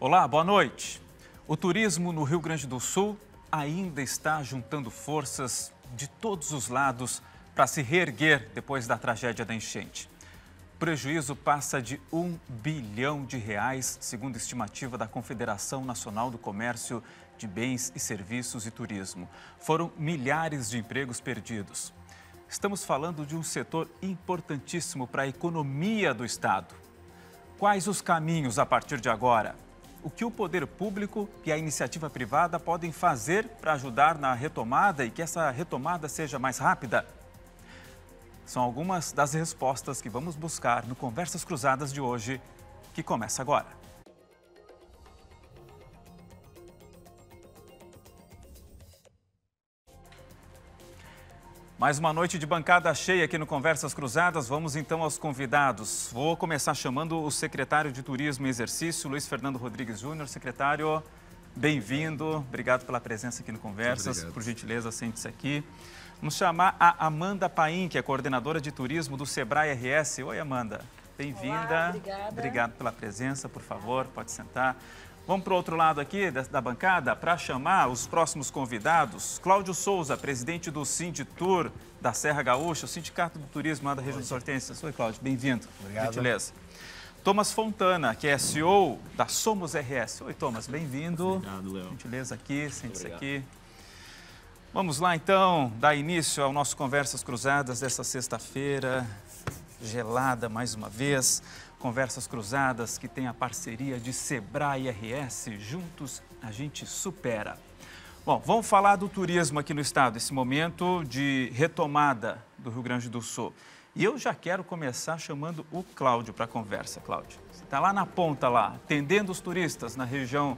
Olá, boa noite. O turismo no Rio Grande do Sul ainda está juntando forças de todos os lados para se reerguer depois da tragédia da enchente. O prejuízo passa de R$ 1 bilhão, segundo estimativa da Confederação Nacional do Comércio de Bens e Serviços e Turismo. Foram milhares de empregos perdidos. Estamos falando de um setor importantíssimo para a economia do Estado. Quais os caminhos a partir de agora? O que o poder público e a iniciativa privada podem fazer para ajudar na retomada e que essa retomada seja mais rápida? São algumas das respostas que vamos buscar no Conversas Cruzadas de hoje, que começa agora. Mais uma noite de bancada cheia aqui no Conversas Cruzadas. Vamos então aos convidados. Vou começar chamando o secretário de Turismo e Exercício, Luiz Fernando Rodrigues Júnior. Secretário, bem-vindo. Obrigado pela presença aqui no Conversas. Por gentileza, sente-se aqui. Vamos chamar a Amanda Paim, que é coordenadora de turismo do Sebrae RS. Oi, Amanda. Bem-vinda. Obrigada. Obrigado pela presença, por favor, pode sentar. Vamos para o outro lado aqui da bancada para chamar os próximos convidados. Cláudio Souza, presidente do Sinditur da Serra Gaúcha, o Sindicato do Turismo lá da região das Hortênsias. Oi, Cláudio, bem-vindo. Obrigado. Gentileza. Thomas Fontana, que é CEO da Somos RS. Oi, Thomas, bem-vindo. Obrigado, Léo. Gentileza aqui, sente-se aqui. Vamos lá, então, dar início ao nosso Conversas Cruzadas dessa sexta-feira, gelada mais uma vez. Conversas Cruzadas, que tem a parceria de Sebrae RS. Juntos a gente supera. Bom, vamos falar do turismo aqui no estado, esse momento de retomada do Rio Grande do Sul. E eu já quero começar chamando o Cláudio para a conversa. Cláudio, você está lá na ponta, lá, atendendo os turistas na região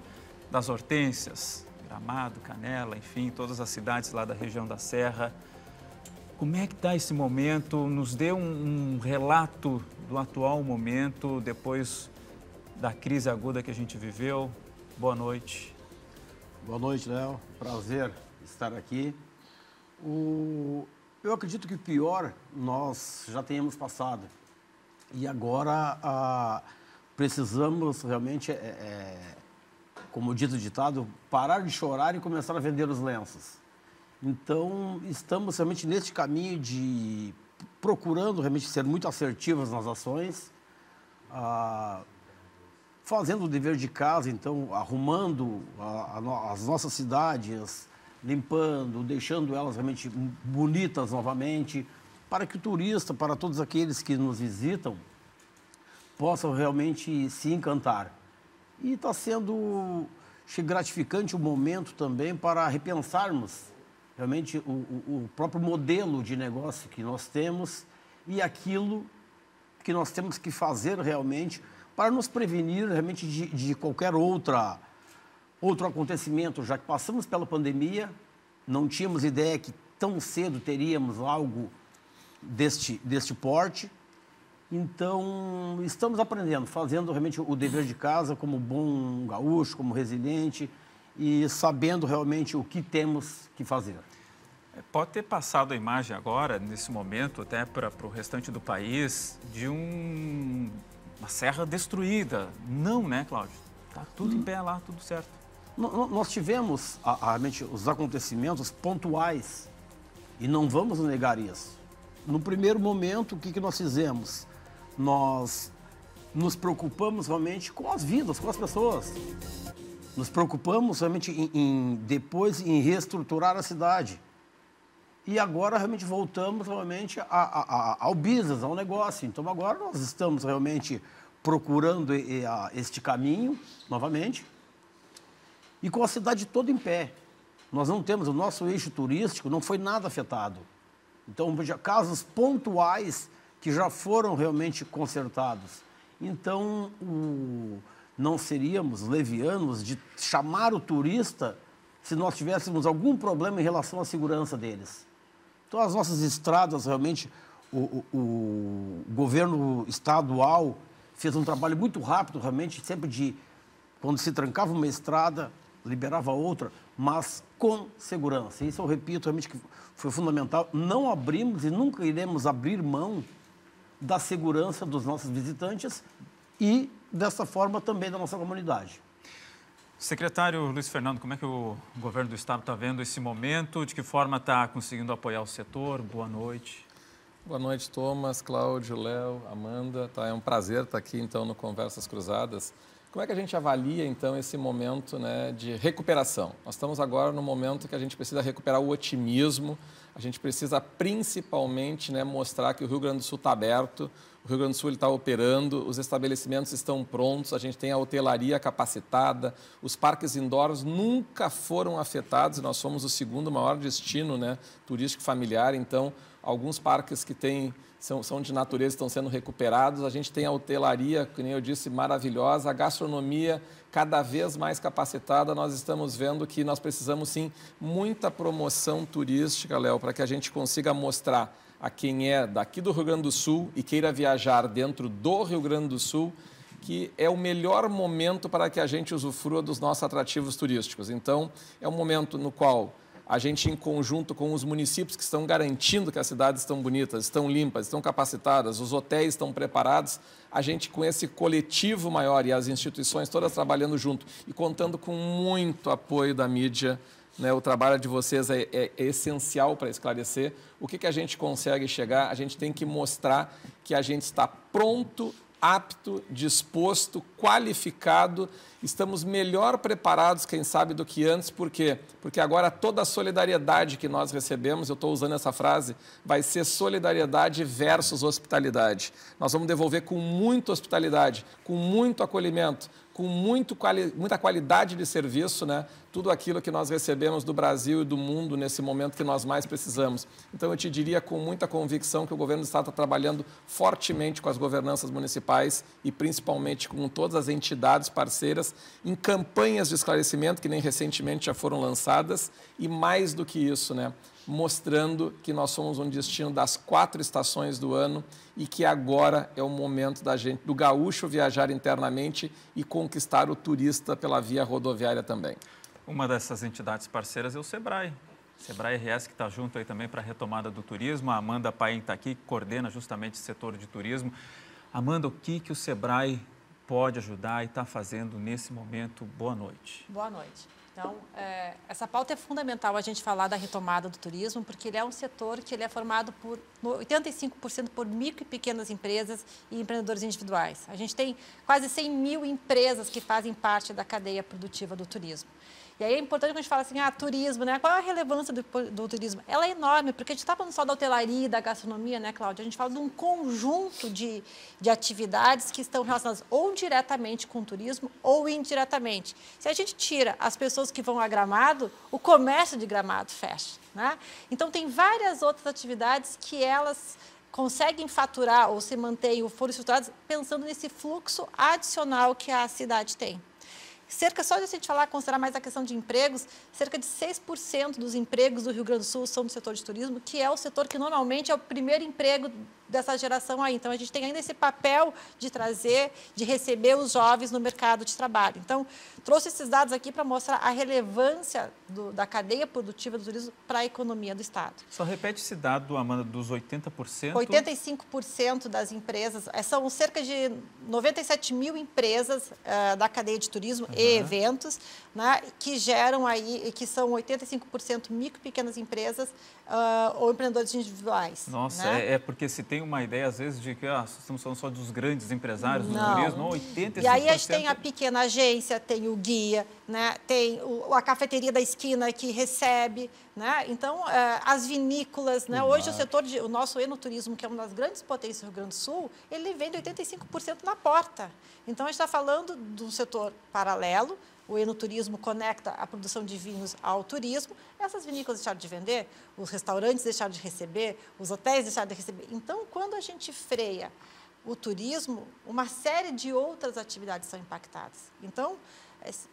das Hortênsias, Gramado, Canela, enfim, todas as cidades lá da região da Serra. Como é que está esse momento? Nos dê um relato do atual momento, depois da crise aguda que a gente viveu. Boa noite. Boa noite, Léo. Prazer estar aqui. Eu acredito que o pior nós já tenhamos passado. E agora precisamos realmente, como diz o ditado, parar de chorar e começar a vender os lenços. Então, estamos realmente neste caminho de procurando realmente ser muito assertivos nas ações, fazendo o dever de casa, então, arrumando as nossas cidades, limpando, deixando elas realmente bonitas novamente, para que o turista, para todos aqueles que nos visitam, possam realmente se encantar. E está sendo gratificante o momento também para repensarmos realmente o próprio modelo de negócio que nós temos e aquilo que nós temos que fazer realmente para nos prevenir realmente de qualquer outro acontecimento, já que passamos pela pandemia, não tínhamos ideia que tão cedo teríamos algo deste porte. Então, estamos aprendendo, fazendo realmente o dever de casa como bom gaúcho, como resiliente e sabendo realmente o que temos que fazer. Pode ter passado a imagem agora, nesse momento, até para o restante do país, de uma serra destruída. Não, né, Cláudio? Está tudo em pé lá, tudo certo. Nós tivemos realmente os acontecimentos pontuais e não vamos negar isso. No primeiro momento, o que nós fizemos? Nós nos preocupamos realmente com as vidas, com as pessoas. Nos preocupamos realmente depois em reestruturar a cidade. E agora realmente voltamos realmente ao business, ao negócio. Então agora nós estamos realmente procurando este caminho novamente e com a cidade toda em pé. Nós não temos, o nosso eixo turístico não foi nada afetado. Então, casos pontuais que já foram realmente consertados. Então, não seríamos levianos de chamar o turista se nós tivéssemos algum problema em relação à segurança deles. Então, as nossas estradas, realmente, o governo estadual fez um trabalho muito rápido, realmente, sempre quando se trancava uma estrada, liberava outra, mas com segurança. Isso eu repito, realmente, que foi fundamental. Não abrimos e nunca iremos abrir mão da segurança dos nossos visitantes e, dessa forma, também da nossa comunidade. Secretário Luiz Fernando, como é que o governo do estado está vendo esse momento? De que forma está conseguindo apoiar o setor? Boa noite. Boa noite, Thomas, Cláudio, Léo, Amanda. É um prazer estar aqui, então, no Conversas Cruzadas. Como é que a gente avalia, então, esse momento, né, de recuperação? Nós estamos agora no momento que a gente precisa recuperar o otimismo, a gente precisa principalmente, né, mostrar que o Rio Grande do Sul está aberto, o Rio Grande do Sul está operando, os estabelecimentos estão prontos, a gente tem a hotelaria capacitada, os parques indoors nunca foram afetados, nós somos o segundo maior destino, né, turístico familiar, então alguns parques que são de natureza estão sendo recuperados, a gente tem a hotelaria, que nem eu disse, maravilhosa, a gastronomia cada vez mais capacitada, nós estamos vendo que nós precisamos sim muita promoção turística, Léo, para que a gente consiga mostrar a quem é daqui do Rio Grande do Sul e queira viajar dentro do Rio Grande do Sul, que é o melhor momento para que a gente usufrua dos nossos atrativos turísticos. Então, é um momento no qual a gente, em conjunto com os municípios que estão garantindo que as cidades estão bonitas, estão limpas, estão capacitadas, os hotéis estão preparados, a gente, com esse coletivo maior e as instituições todas trabalhando junto e contando com muito apoio da mídia, né, o trabalho de vocês é essencial para esclarecer o que a gente consegue chegar. A gente tem que mostrar que a gente está pronto, apto, disposto, qualificado, estamos melhor preparados, quem sabe, do que antes. Por quê? Porque agora toda a solidariedade que nós recebemos, eu estou usando essa frase, vai ser solidariedade versus hospitalidade. Nós vamos devolver com muita hospitalidade, com muito acolhimento, com muita qualidade de serviço, né? Tudo aquilo que nós recebemos do Brasil e do mundo nesse momento que nós mais precisamos. Então, eu te diria com muita convicção que o governo do estado está trabalhando fortemente com as governanças municipais e principalmente com todas as entidades parceiras em campanhas de esclarecimento que nem recentemente já foram lançadas e, mais do que isso, né, mostrando que nós somos um destino das 4 estações do ano e que agora é o momento do gaúcho viajar internamente e conquistar o turista pela via rodoviária também. Uma dessas entidades parceiras é o SEBRAE. SEBRAE RS, que está junto aí também para a retomada do turismo. A Amanda Paim está aqui, que coordena justamente o setor de turismo. Amanda, o que o SEBRAE pode ajudar e está fazendo nesse momento? Boa noite. Boa noite. Então, essa pauta é fundamental a gente falar da retomada do turismo, porque ele é um setor que ele é formado por 85% por micro e pequenas empresas e empreendedores individuais. A gente tem quase 100 mil empresas que fazem parte da cadeia produtiva do turismo. E aí é importante quando a gente fala assim, turismo, né? Qual é a relevância do turismo? Ela é enorme, porque a gente está falando só da hotelaria, da gastronomia, né, Cláudia? A gente fala de um conjunto de atividades que estão relacionadas ou diretamente com o turismo ou indiretamente. Se a gente tira as pessoas que vão a Gramado, o comércio de Gramado fecha, né? Então, tem várias outras atividades que elas conseguem faturar ou se mantêm ou foram estruturadas pensando nesse fluxo adicional que a cidade tem. Só de a gente considerar mais a questão de empregos, cerca de 6% dos empregos do Rio Grande do Sul são do setor de turismo, que é o setor que normalmente é o primeiro emprego dessa geração aí. Então, a gente tem ainda esse papel de trazer, de receber os jovens no mercado de trabalho. Então, trouxe esses dados aqui para mostrar a relevância da cadeia produtiva do turismo para a economia do estado. Só repete esse dado, Amanda, dos 80%? 85% das empresas, são cerca de 97 mil empresas da cadeia de turismo e eventos, né, que geram aí, que são 85% micro e pequenas empresas ou empreendedores individuais. Nossa, né? É porque se tem uma ideia, às vezes, de que estamos falando só dos grandes empresários do turismo, 85%. E aí a gente tem a pequena agência, tem o guia, né, tem a cafeteria da esquina que recebe, né? Então, as vinícolas, né? Hoje o nosso enoturismo, que é uma das grandes potências do Rio Grande do Sul, ele vende 85% na porta. Então, a gente está falando do setor paralelo. O enoturismo conecta a produção de vinhos ao turismo. Essas vinícolas deixaram de vender, os restaurantes deixaram de receber, os hotéis deixaram de receber. Então, quando a gente freia o turismo, uma série de outras atividades são impactadas. Então,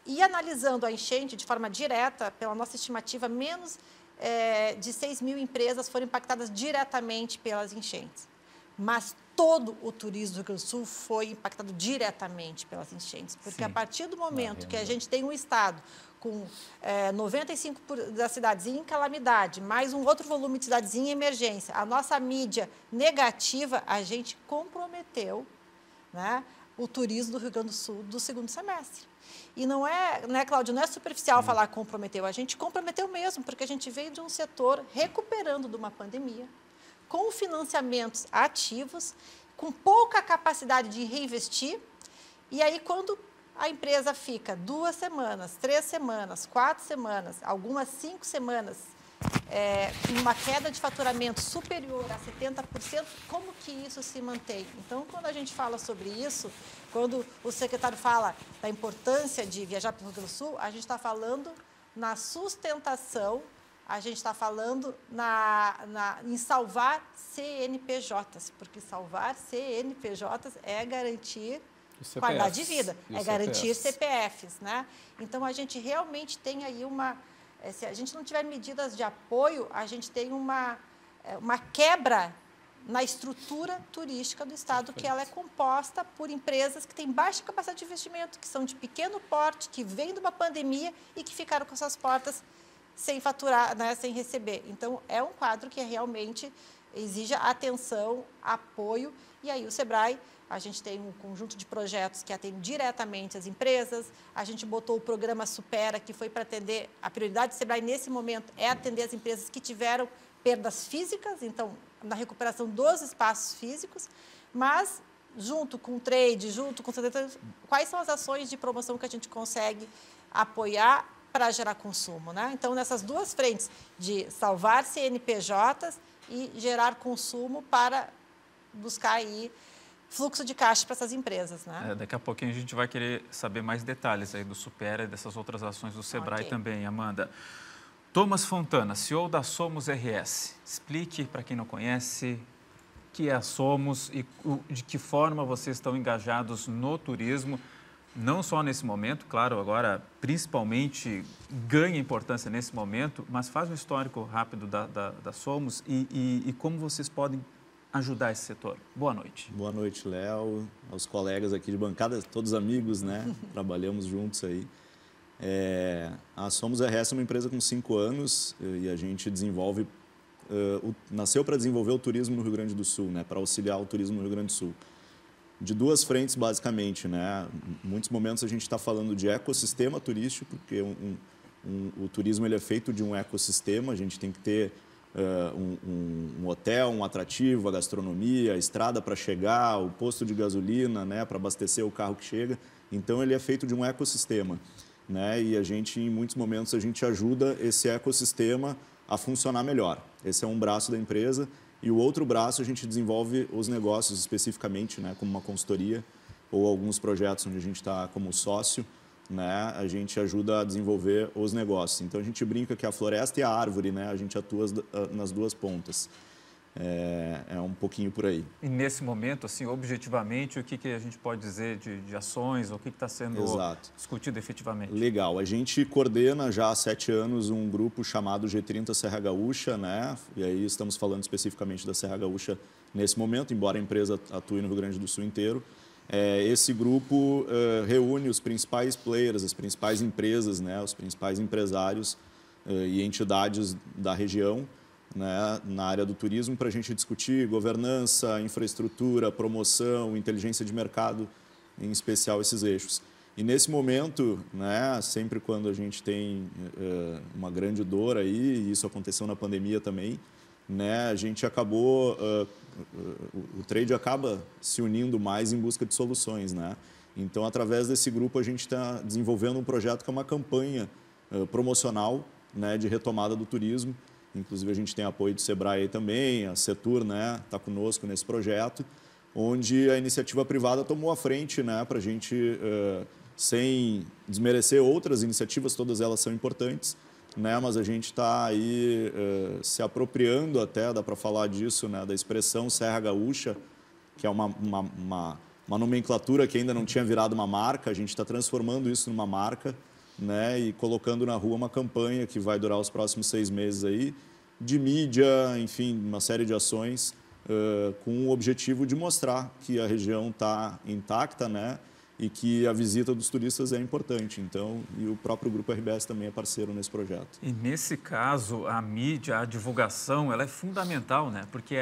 e analisando a enchente de forma direta, pela nossa estimativa, menos de 6 mil empresas foram impactadas diretamente pelas enchentes. Mas todo o turismo do Rio Grande do Sul foi impactado diretamente pelas enchentes, porque a partir do momento que a gente tem um estado com 95% das cidades em calamidade, mais um outro volume de cidades em emergência, a nossa mídia negativa, a gente comprometeu, né, o turismo do Rio Grande do Sul do segundo semestre. E não é, né, Cláudio, não é superficial falar comprometeu, a gente comprometeu mesmo, porque a gente veio de um setor recuperando de uma pandemia, com financiamentos ativos, com pouca capacidade de reinvestir, e aí quando a empresa fica 2 semanas, 3 semanas, 4 semanas, algumas 5 semanas, com uma queda de faturamento superior a 70%, como que isso se mantém? Então, quando a gente fala sobre isso, quando o secretário fala da importância de viajar para o Rio Grande do Sul, a gente está falando na sustentação, a gente está falando em salvar CNPJs, porque salvar CNPJs é garantir qualidade de vida, é garantir CPFs, né? Então, a gente realmente tem aí se a gente não tiver medidas de apoio, a gente tem uma quebra na estrutura turística do Estado, que ela é composta por empresas que têm baixa capacidade de investimento, que são de pequeno porte, que vêm de uma pandemia e que ficaram com suas portas sem faturar, né, sem receber. Então, é um quadro que realmente exige atenção, apoio, e aí o SEBRAE, a gente tem um conjunto de projetos que atendem diretamente as empresas, a gente botou o programa Supera, que foi para atender, a prioridade do SEBRAE nesse momento é atender as empresas que tiveram perdas físicas, então, na recuperação dos espaços físicos, mas junto com o trade, junto com o quais são as ações de promoção que a gente consegue apoiar para gerar consumo, né? Então, nessas duas frentes, de salvar CNPJs e gerar consumo para buscar aí fluxo de caixa para essas empresas, né? Daqui a pouquinho a gente vai querer saber mais detalhes aí do Supera e dessas outras ações do SEBRAE também, Amanda. Thomas Fontana, CEO da Somos RS. Explique para quem não conhece o que é a Somos e de que forma vocês estão engajados no turismo, não só nesse momento, claro, agora principalmente ganha importância nesse momento, mas faz um histórico rápido da Somos e como vocês podem ajudar esse setor. Boa noite. Boa noite, Léo, aos colegas aqui de bancada, todos amigos, né? Trabalhamos juntos aí. A Somos RS é uma empresa com 5 anos e a gente desenvolve, nasceu para desenvolver o turismo no Rio Grande do Sul, né? Para auxiliar o turismo no Rio Grande do Sul. De 2 frentes, basicamente, né? Em muitos momentos a gente está falando de ecossistema turístico, porque o turismo ele é feito de um ecossistema, a gente tem que ter um hotel, um atrativo, a gastronomia, a estrada para chegar, o posto de gasolina, né, para abastecer o carro que chega. Então, ele é feito de um ecossistema, né? E a gente, em muitos momentos, a gente ajuda esse ecossistema a funcionar melhor. Esse é um braço da empresa. E o outro braço, a gente desenvolve os negócios especificamente, né, como uma consultoria ou alguns projetos onde a gente está como sócio, né, a gente ajuda a desenvolver os negócios. Então, a gente brinca que a floresta e a árvore, né, a gente atua nas duas pontas. É um pouquinho por aí. E nesse momento, assim, objetivamente, o que a gente pode dizer de ações, o que está sendo discutido efetivamente? Legal. A gente coordena já há 7 anos um grupo chamado G30 Serra Gaúcha, né? E aí estamos falando especificamente da Serra Gaúcha nesse momento, embora a empresa atue no Rio Grande do Sul inteiro. Esse grupo reúne os principais players, as principais empresas, né? Os principais empresários e entidades da região, né, na área do turismo, para a gente discutir governança, infraestrutura, promoção, inteligência de mercado, em especial esses eixos. E nesse momento, né, sempre quando a gente tem uma grande dor aí, e isso aconteceu na pandemia também, né, a gente acabou, o trade acaba se unindo mais em busca de soluções, né? Então, através desse grupo, a gente está desenvolvendo um projeto que é uma campanha promocional, né, de retomada do turismo. Inclusive, a gente tem apoio do SEBRAE aí também, a Setur, né, está conosco nesse projeto, onde a iniciativa privada tomou a frente, né, para a gente, sem desmerecer outras iniciativas, todas elas são importantes, né, mas a gente está aí se apropriando até, dá para falar disso, né, da expressão Serra Gaúcha, que é uma nomenclatura que ainda não tinha virado uma marca, a gente está transformando isso numa marca, né, e colocando na rua uma campanha que vai durar os próximos 6 meses aí, de mídia, enfim, uma série de ações com o objetivo de mostrar que a região está intacta, né, e que a visita dos turistas é importante. Então, e o próprio Grupo RBS também é parceiro nesse projeto. E nesse caso, a mídia, a divulgação, ela é fundamental, né, porque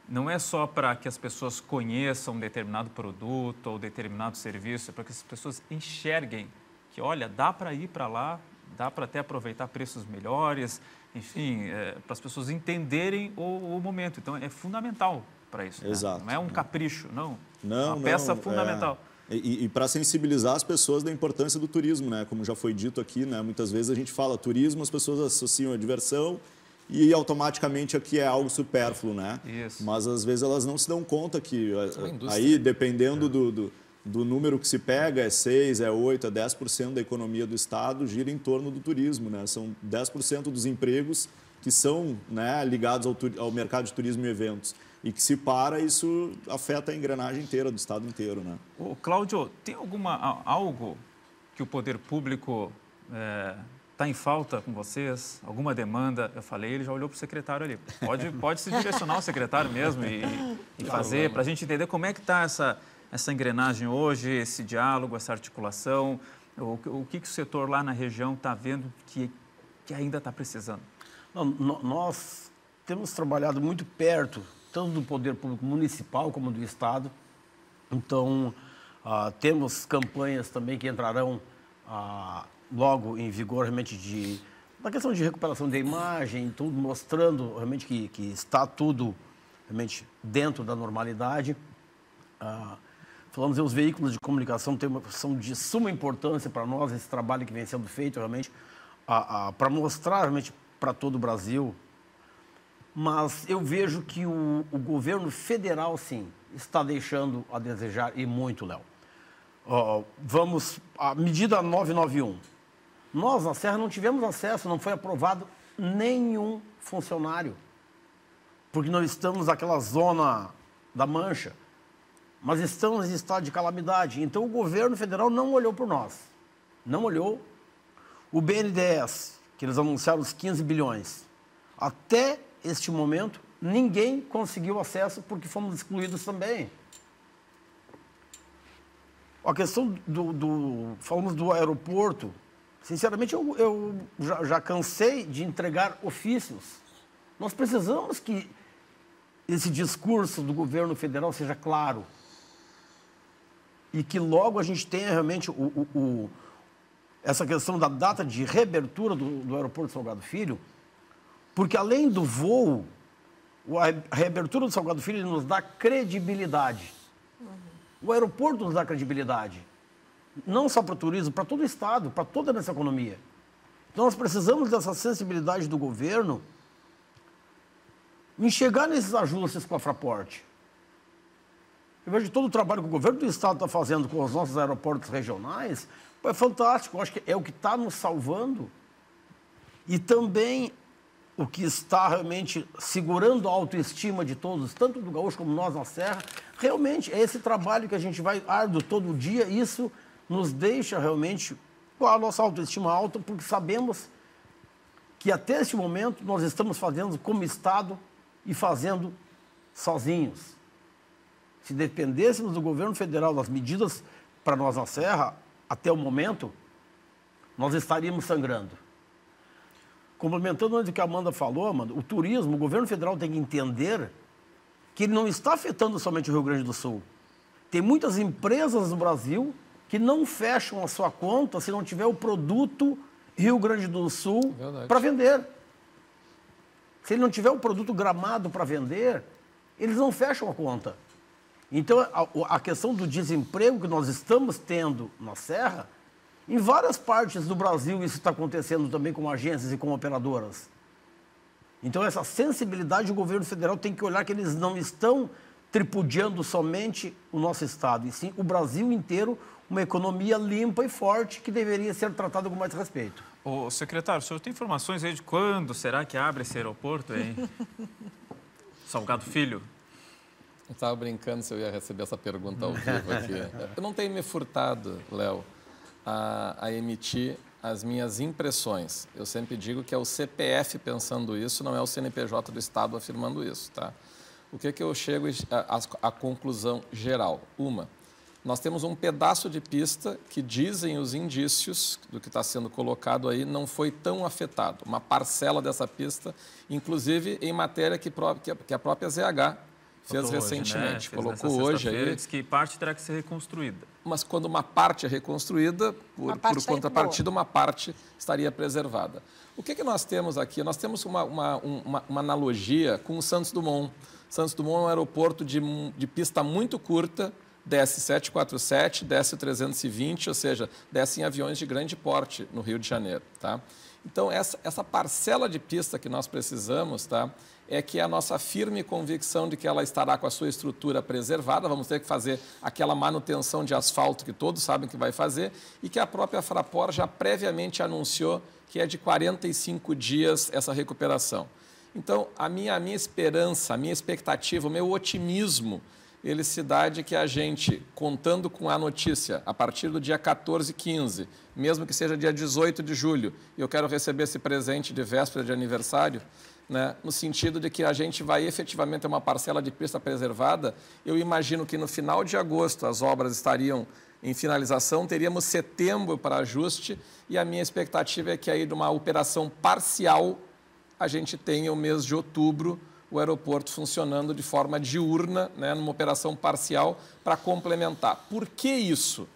não é só para que as pessoas conheçam um determinado produto ou determinado serviço, é para que as pessoas enxerguem que, olha, dá para ir para lá, dá para até aproveitar preços melhores, enfim, para as pessoas entenderem o momento. Então, é fundamental para isso. Exato. Né? Não é um capricho, não. Não, uma peça fundamental. E para sensibilizar as pessoas da importância do turismo, né? Como já foi dito aqui, né? Muitas vezes a gente fala turismo, as pessoas associam a diversão e automaticamente aqui é algo supérfluo, né? Isso. Mas às vezes elas não se dão conta que aí, dependendo do número que se pega, é 6%, é 8%, é 10% da economia do Estado gira em torno do turismo, né? São 10% dos empregos que são, né, ligados ao mercado de turismo e eventos. E que se para, isso afeta a engrenagem inteira do Estado inteiro, né? Ô, Cláudio, tem algo que o poder público está em falta com vocês? Alguma demanda? Eu falei, ele já olhou para o secretário ali. Pode se direcionar ao secretário mesmo e fazer, para a gente entender como é que está essa engrenagem hoje, esse diálogo, essa articulação, o que o setor lá na região está vendo que ainda está precisando? Nós temos trabalhado muito perto, tanto do poder público municipal como do Estado. Então, temos campanhas também que entrarão logo em vigor, realmente, na questão de recuperação da imagem, tudo mostrando realmente que está tudo realmente dentro da normalidade. Falamos em os veículos de comunicação são de suma importância para nós, esse trabalho que vem sendo feito realmente, para mostrar realmente para todo o Brasil. Mas eu vejo que o governo federal, sim, está deixando a desejar e muito, Léo. Vamos à medida 991. Nós, na Serra, não tivemos acesso, não foi aprovado nenhum funcionário, porque nós estamos naquela zona da Mancha, mas estamos em estado de calamidade. Então, o governo federal não olhou por nós, não olhou. O BNDES, que eles anunciaram os 15 bilhões, até este momento, ninguém conseguiu acesso porque fomos excluídos também. A questão falamos do aeroporto, sinceramente, eu já cansei de entregar ofícios. Nós precisamos que esse discurso do governo federal seja claro e que logo a gente tenha realmente essa questão da data de reabertura do aeroporto Salgado Filho, porque além do voo, a reabertura do Salgado Filho nos dá credibilidade. O aeroporto nos dá credibilidade, não só para o turismo, para todo o Estado, para toda a nossa economia. Então, nós precisamos dessa sensibilidade do governo em chegar nesses ajustes com a Fraport. Eu vejo todo o trabalho que o governo do Estado está fazendo com os nossos aeroportos regionais, é fantástico. Eu acho que é o que está nos salvando e também o que está realmente segurando a autoestima de todos, tanto do gaúcho como nós na Serra. Realmente é esse trabalho que a gente vai árduo todo dia, isso nos deixa realmente com a nossa autoestima alta, porque sabemos que até este momento nós estamos fazendo como Estado e fazendo sozinhos. Se dependêssemos do governo federal das medidas para nós na Serra, até o momento, nós estaríamos sangrando. Complementando o que a Amanda falou, Amanda, o turismo, o governo federal tem que entender que ele não está afetando somente o Rio Grande do Sul. Tem muitas empresas no Brasil que não fecham a sua conta se não tiver o produto Rio Grande do Sul para vender. Se ele não tiver o produto Gramado para vender, eles não fecham a conta. Então, a questão do desemprego que nós estamos tendo na Serra, em várias partes do Brasil isso está acontecendo também com agências e com operadoras. Então, essa sensibilidade o governo federal tem que olhar que eles não estão tripudiando somente o nosso Estado, e sim o Brasil inteiro, uma economia limpa e forte que deveria ser tratada com mais respeito. Ô, secretário, o senhor tem informações aí de quando será que abre esse aeroporto aí? Salgado Filho? Eu estava brincando se eu ia receber essa pergunta ao vivo aqui. Eu não tenho me furtado, Léo, a emitir as minhas impressões. Eu sempre digo que é o CPF pensando isso, não é o CNPJ do Estado afirmando isso, tá? O que eu chego à conclusão geral? Nós temos um pedaço de pista que dizem os indícios do que está sendo colocado aí não foi tão afetado. Uma parcela dessa pista, inclusive em matéria que a própria ZH fez recentemente, colocou hoje aí. Diz que parte terá que ser reconstruída. Mas quando uma parte é reconstruída, por contrapartida, uma parte estaria preservada. O que nós temos aqui? Nós temos uma analogia com o Santos Dumont. Santos Dumont é um aeroporto de pista muito curta, desce 747, desce 320, ou seja, desce em aviões de grande porte no Rio de Janeiro. Tá? Então, essa parcela de pista que nós precisamos, tá, é que a nossa firme convicção de que ela estará com a sua estrutura preservada, vamos ter que fazer aquela manutenção de asfalto que todos sabem que vai fazer e que a própria Fraport já previamente anunciou que é de 45 dias essa recuperação. Então, a minha esperança, a minha expectativa, o meu otimismo, ele se dá de que a gente, contando com a notícia, a partir do dia 14 e 15, mesmo que seja dia 18 de julho, e eu quero receber esse presente de véspera de aniversário, né, no sentido de que a gente vai efetivamente ter uma parcela de pista preservada, eu imagino que no final de agosto as obras estariam em finalização, teríamos setembro para ajuste, e a minha expectativa é que aí de uma operação parcial a gente tenha o mês de outubro o aeroporto funcionando de forma diurna, né, numa operação parcial para complementar. Por que isso?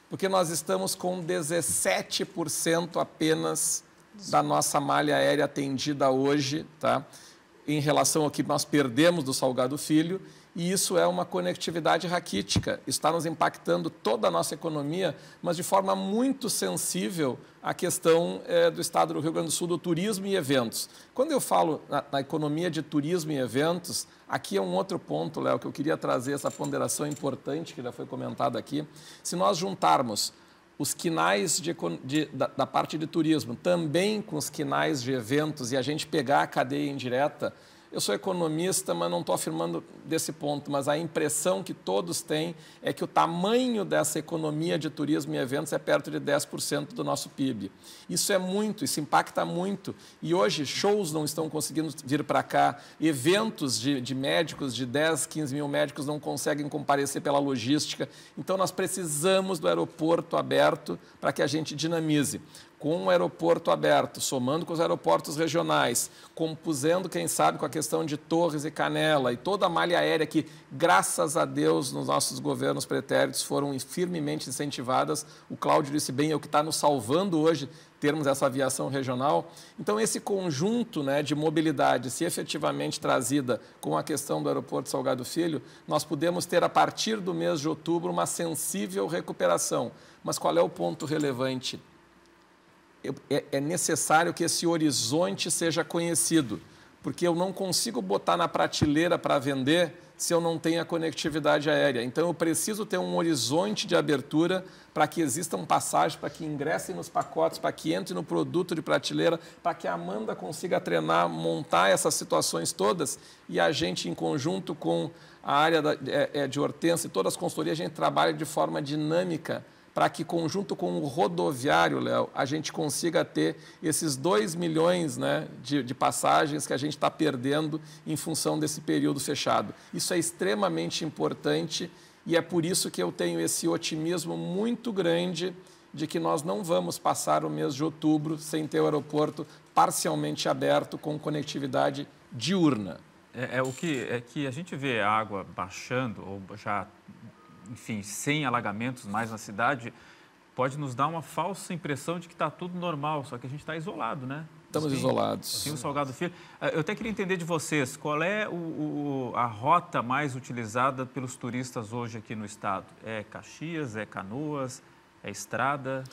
Porque nós estamos com 17% apenas da nossa malha aérea atendida hoje, tá, em relação ao que nós perdemos do Salgado Filho, e isso é uma conectividade raquítica, está nos impactando toda a nossa economia, mas de forma muito sensível à questão do Estado do Rio Grande do Sul, do turismo e eventos. Quando eu falo na economia de turismo e eventos, aqui é um outro ponto, Léo, que eu queria trazer essa ponderação importante que já foi comentada aqui. Se nós juntarmos os quinais da parte de turismo também com os quinais de eventos e a gente pegar a cadeia indireta, eu sou economista, mas não estou afirmando desse ponto, mas a impressão que todos têm é que o tamanho dessa economia de turismo e eventos é perto de 10% do nosso PIB. Isso é muito, isso impacta muito. E hoje shows não estão conseguindo vir para cá, eventos de médicos, de 10, 15 mil médicos não conseguem comparecer pela logística. Então nós precisamos do aeroporto aberto para que a gente dinamize. Com o aeroporto aberto, somando com os aeroportos regionais, compusendo, quem sabe, com a questão de Torres e Canela e toda a malha aérea que, graças a Deus, nos nossos governos pretéritos foram firmemente incentivadas. O Cláudio disse bem, é o que está nos salvando hoje, termos essa aviação regional. Então, esse conjunto, né, de mobilidade, se efetivamente trazida com a questão do aeroporto Salgado Filho, nós podemos ter, a partir do mês de outubro, uma sensível recuperação. Mas qual é o ponto relevante? É necessário que esse horizonte seja conhecido, porque eu não consigo botar na prateleira para vender se eu não tenho a conectividade aérea. Então, eu preciso ter um horizonte de abertura para que existam passagens, para que ingressem nos pacotes, para que entre no produto de prateleira, para que a Amanda consiga treinar, montar essas situações todas e a gente, em conjunto com a área de Hortência e todas as consultorias, a gente trabalha de forma dinâmica para que, conjunto com o rodoviário, Léo, a gente consiga ter esses 2 milhões, né, de passagens que a gente está perdendo em função desse período fechado. Isso é extremamente importante e é por isso que eu tenho esse otimismo muito grande de que nós não vamos passar o mês de outubro sem ter o aeroporto parcialmente aberto com conectividade diurna. É que a gente vê a água baixando ou já, enfim, sem alagamentos mais na cidade, pode nos dar uma falsa impressão de que está tudo normal, só que a gente está isolado, né? Estamos isolados. Tem o Salgado Filho. Eu até queria entender de vocês, qual é a rota mais utilizada pelos turistas hoje aqui no estado? É Caxias, é Canoas, é estrada?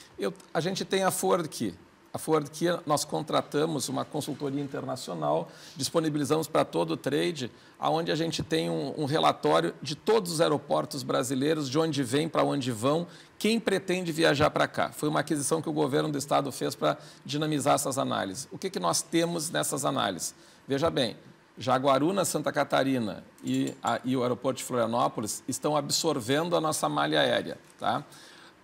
A gente tem a Ford-Key. A Ford-Key, nós contratamos uma consultoria internacional, disponibilizamos para todo o trade, onde a gente tem um relatório de todos os aeroportos brasileiros, de onde vem, para onde vão, quem pretende viajar para cá. Foi uma aquisição que o governo do estado fez para dinamizar essas análises. O que nós temos nessas análises? Veja bem, Jaguaruna, Santa Catarina e o aeroporto de Florianópolis estão absorvendo a nossa malha aérea, tá?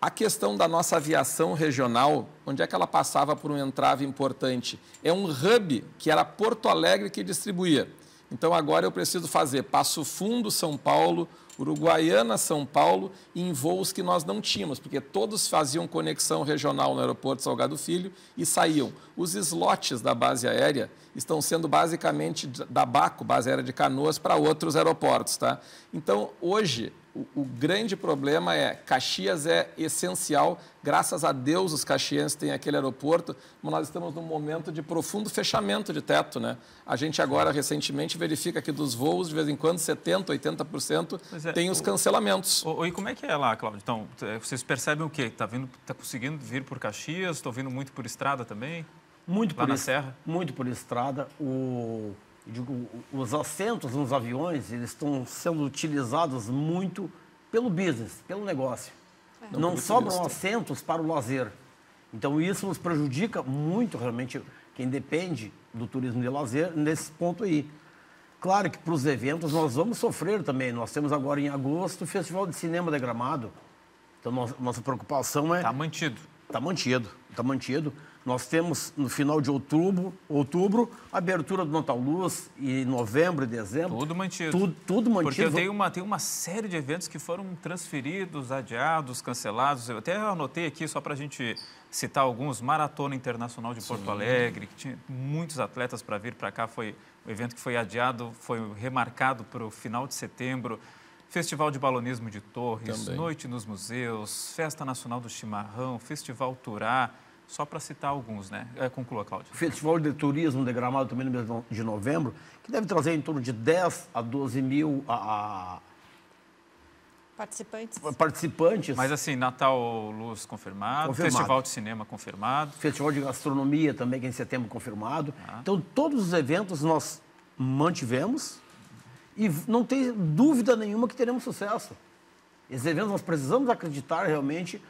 A questão da nossa aviação regional, onde é que ela passava por um entrave importante? É um hub que era Porto Alegre que distribuía. Então, agora eu preciso fazer Passo Fundo, São Paulo, Uruguaiana, São Paulo, e em voos que nós não tínhamos, porque todos faziam conexão regional no aeroporto Salgado Filho e saíam. Os slots da base aérea estão sendo basicamente da BACO, base aérea de Canoas, para outros aeroportos. Tá? Então, hoje, o grande problema é Caxias é essencial, graças a Deus os caxienses têm aquele aeroporto, mas nós estamos num momento de profundo fechamento de teto. Né? A gente agora, recentemente, verifica que dos voos, de vez em quando, 70%, 80% tem os cancelamentos. E como é que é lá, Cláudio? Então, vocês percebem o quê? Está conseguindo vir por Caxias? Estão vindo muito por estrada também? Muito lá por na Serra? Muito por estrada. Os assentos nos aviões, eles estão sendo utilizados muito pelo business, pelo negócio. Não sobram assentos para o lazer. Então, isso nos prejudica muito, realmente, quem depende do turismo de lazer, nesse ponto aí. Claro que para os eventos nós vamos sofrer também. Nós temos agora em agosto o Festival de Cinema de Gramado. Então, nossa preocupação é... Está mantido. Está mantido, está mantido. Nós temos, no final de outubro, a abertura do Natal Luz, e novembro e dezembro. Tudo mantido. Tudo mantido. Porque tem uma série de eventos que foram transferidos, adiados, cancelados. Eu até anotei aqui, só para a gente citar alguns, Maratona Internacional de Porto Alegre, que tinha muitos atletas para vir para cá. Foi o evento que foi adiado, foi remarcado para o final de setembro. Festival de Balonismo de Torres, também. Noite nos Museus, Festa Nacional do Chimarrão, Festival Turá, só para citar alguns, né? Conclua, Cláudio. Festival de Turismo de Gramado também no mês de novembro, que deve trazer em torno de 10 a 12 mil participantes. Mas assim, Natal Luz confirmado, Festival de Cinema confirmado. Festival de Gastronomia também, que é em setembro confirmado. Então, todos os eventos nós mantivemos. E não tem dúvida nenhuma que teremos sucesso. Esses eventos nós precisamos acreditar realmente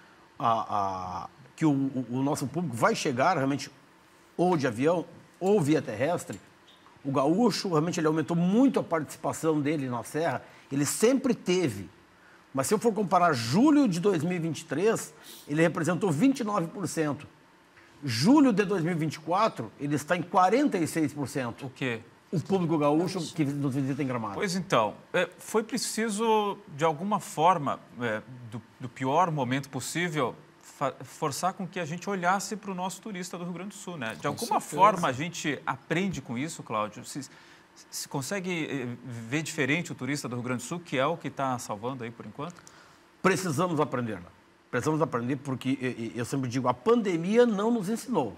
que o nosso público vai chegar realmente ou de avião ou via terrestre. O gaúcho, realmente, ele aumentou muito a participação dele na Serra. Ele sempre teve. Mas se eu for comparar julho de 2023, ele representou 29%. Julho de 2024, ele está em 46%. O quê? O público gaúcho que nos visita em Gramado. Pois então, foi preciso, de alguma forma, do pior momento possível, forçar com que a gente olhasse para o nosso turista do Rio Grande do Sul, né? De alguma forma a gente aprende com isso, Cláudio? Se consegue ver diferente o turista do Rio Grande do Sul, que é o que está salvando aí por enquanto? Precisamos aprender, né? Precisamos aprender porque, eu sempre digo, a pandemia não nos ensinou.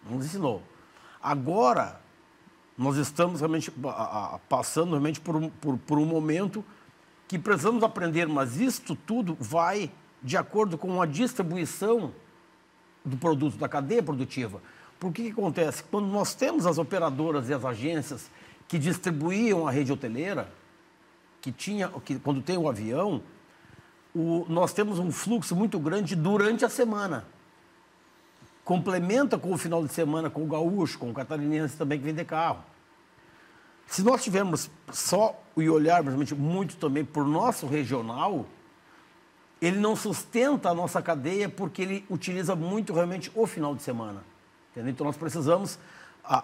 Não nos ensinou. Agora, nós estamos realmente passando realmente por um momento que precisamos aprender, mas isto tudo vai de acordo com a distribuição do produto, da cadeia produtiva. Porque o que acontece? Quando nós temos as operadoras e as agências que distribuíam a rede hoteleira, quando tem o avião, nós temos um fluxo muito grande durante a semana. Complementa com o final de semana, com o gaúcho, com o catarinense também que vem de carro. Se nós tivermos só e olharmos muito também por nosso regional, ele não sustenta a nossa cadeia porque ele utiliza muito realmente o final de semana. Entendeu? Então nós precisamos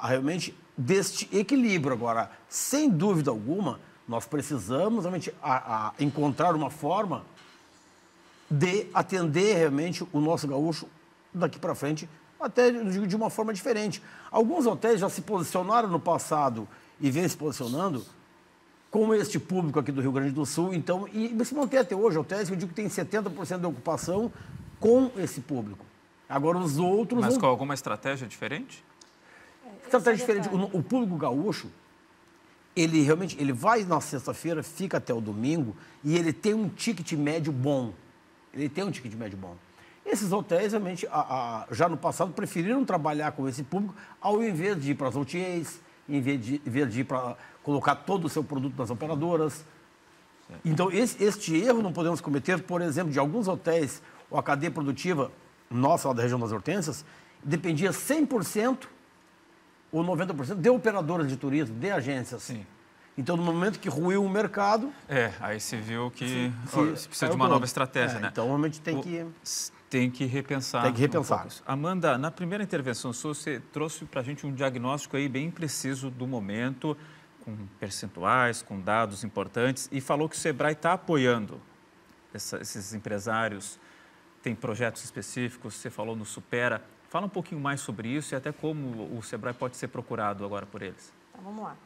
realmente deste equilíbrio. Agora, sem dúvida alguma, nós precisamos realmente encontrar uma forma de atender realmente o nosso gaúcho daqui para frente, até de uma forma diferente. Alguns hotéis já se posicionaram no passado e vem se posicionando com este público aqui do Rio Grande do Sul, então, e se mantém até hoje, hotéis que eu digo que tem 70% de ocupação com esse público. Agora os outros... Mas com alguma estratégia diferente? Estratégia diferente. O público gaúcho, ele realmente, ele vai na sexta-feira, fica até o domingo e ele tem um ticket médio bom. Ele tem um ticket médio bom. Esses hotéis, realmente, já no passado, preferiram trabalhar com esse público ao invés de ir para as OTAs, em vez de ir para colocar todo o seu produto nas operadoras. Então, este erro não podemos cometer, por exemplo, de alguns hotéis, ou a cadeia produtiva nossa, lá da região das Hortênsias, dependia 100% ou 90% de operadoras de turismo, de agências. Sim. Então, no momento que ruiu o mercado... aí se viu que precisa de uma nova estratégia, né? Então, realmente tem que repensar. Tem que repensar. Amanda, na primeira intervenção sua, você trouxe para a gente um diagnóstico aí bem preciso do momento. com percentuais, com dados importantes, e falou que o Sebrae está apoiando esses empresários, tem projetos específicos, você falou no Supera. Fala um pouquinho mais sobre isso e até como o Sebrae pode ser procurado agora por eles. Então, vamos lá.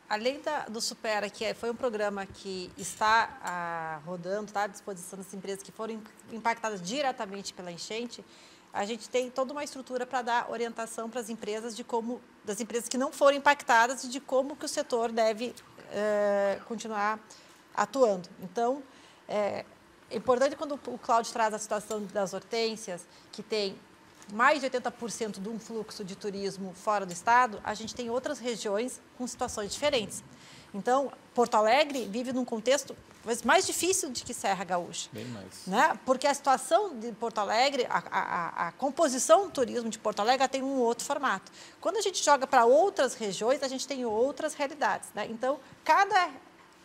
Além do Supera, que foi um programa que está rodando, está à disposição das empresas que foram impactadas diretamente pela enchente, a gente tem toda uma estrutura para dar orientação para as empresas das empresas que não foram impactadas e de como que o setor deve continuar atuando. Então, é importante quando o Cláudio traz a situação das hortênsias, que tem mais de 80% de um fluxo de turismo fora do estado, a gente tem outras regiões com situações diferentes. Então, Porto Alegre vive num contexto mais difícil do que Serra Gaúcha. Bem mais. Né? Porque a situação de Porto Alegre, a composição do turismo de Porto Alegre tem um outro formato. Quando a gente joga para outras regiões, a gente tem outras realidades. Né? Então,